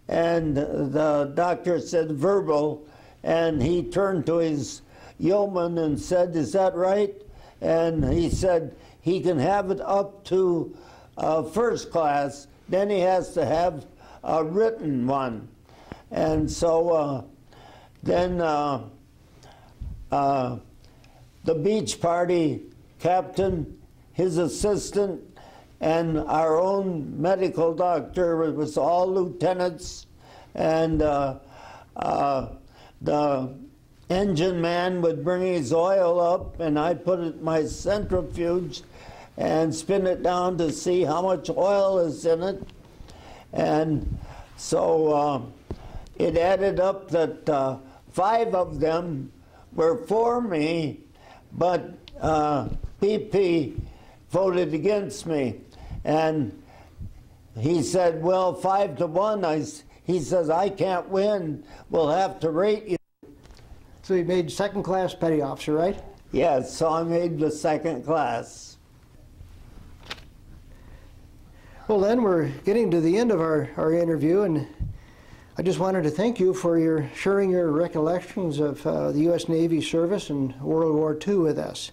And the doctor said, verbal. And he turned to his yeoman and said, is that right? And he said, he can have it up to 1st class, then he has to have a written one. And so then the beach party captain, his assistant, and our own medical doctor, it was all lieutenants, and the engine man would bring his oil up, and I put it in my centrifuge and spin it down to see how much oil is in it. And so it added up that 5 of them were for me, but PP voted against me. And he said, well, 5 to 1. He says, I can't win. We'll have to rate you. So you made 2nd class petty officer, right? Yes, so I made the 2nd class. Well, then we're getting to the end of our interview, and I just wanted to thank you for sharing your recollections of the U.S. Navy service in World War II with us.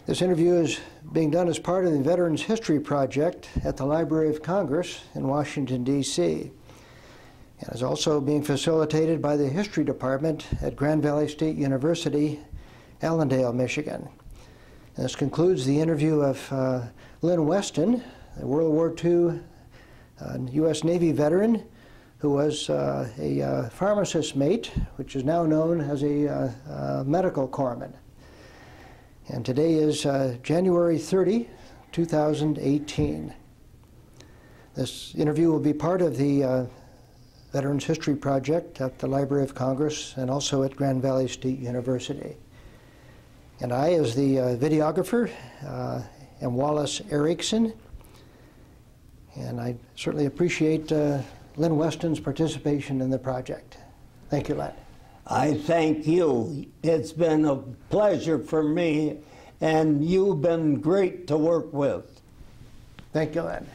This interview is being done as part of the Veterans History Project at the Library of Congress in Washington, D.C. and is also being facilitated by the History Department at Grand Valley State University, Allendale, Michigan. And this concludes the interview of Lynne Weston, a World War II U.S. Navy veteran who was a pharmacist mate, which is now known as a medical corpsman. And today is January 30, 2018. This interview will be part of the Veterans History Project at the Library of Congress and also at Grand Valley State University. And I, as the videographer, am Wallace Erickson. And I certainly appreciate Lynne Weston's participation in the project. Thank you, Lynne. I thank you. It's been a pleasure for me, and you've been great to work with. Thank you, Lynne.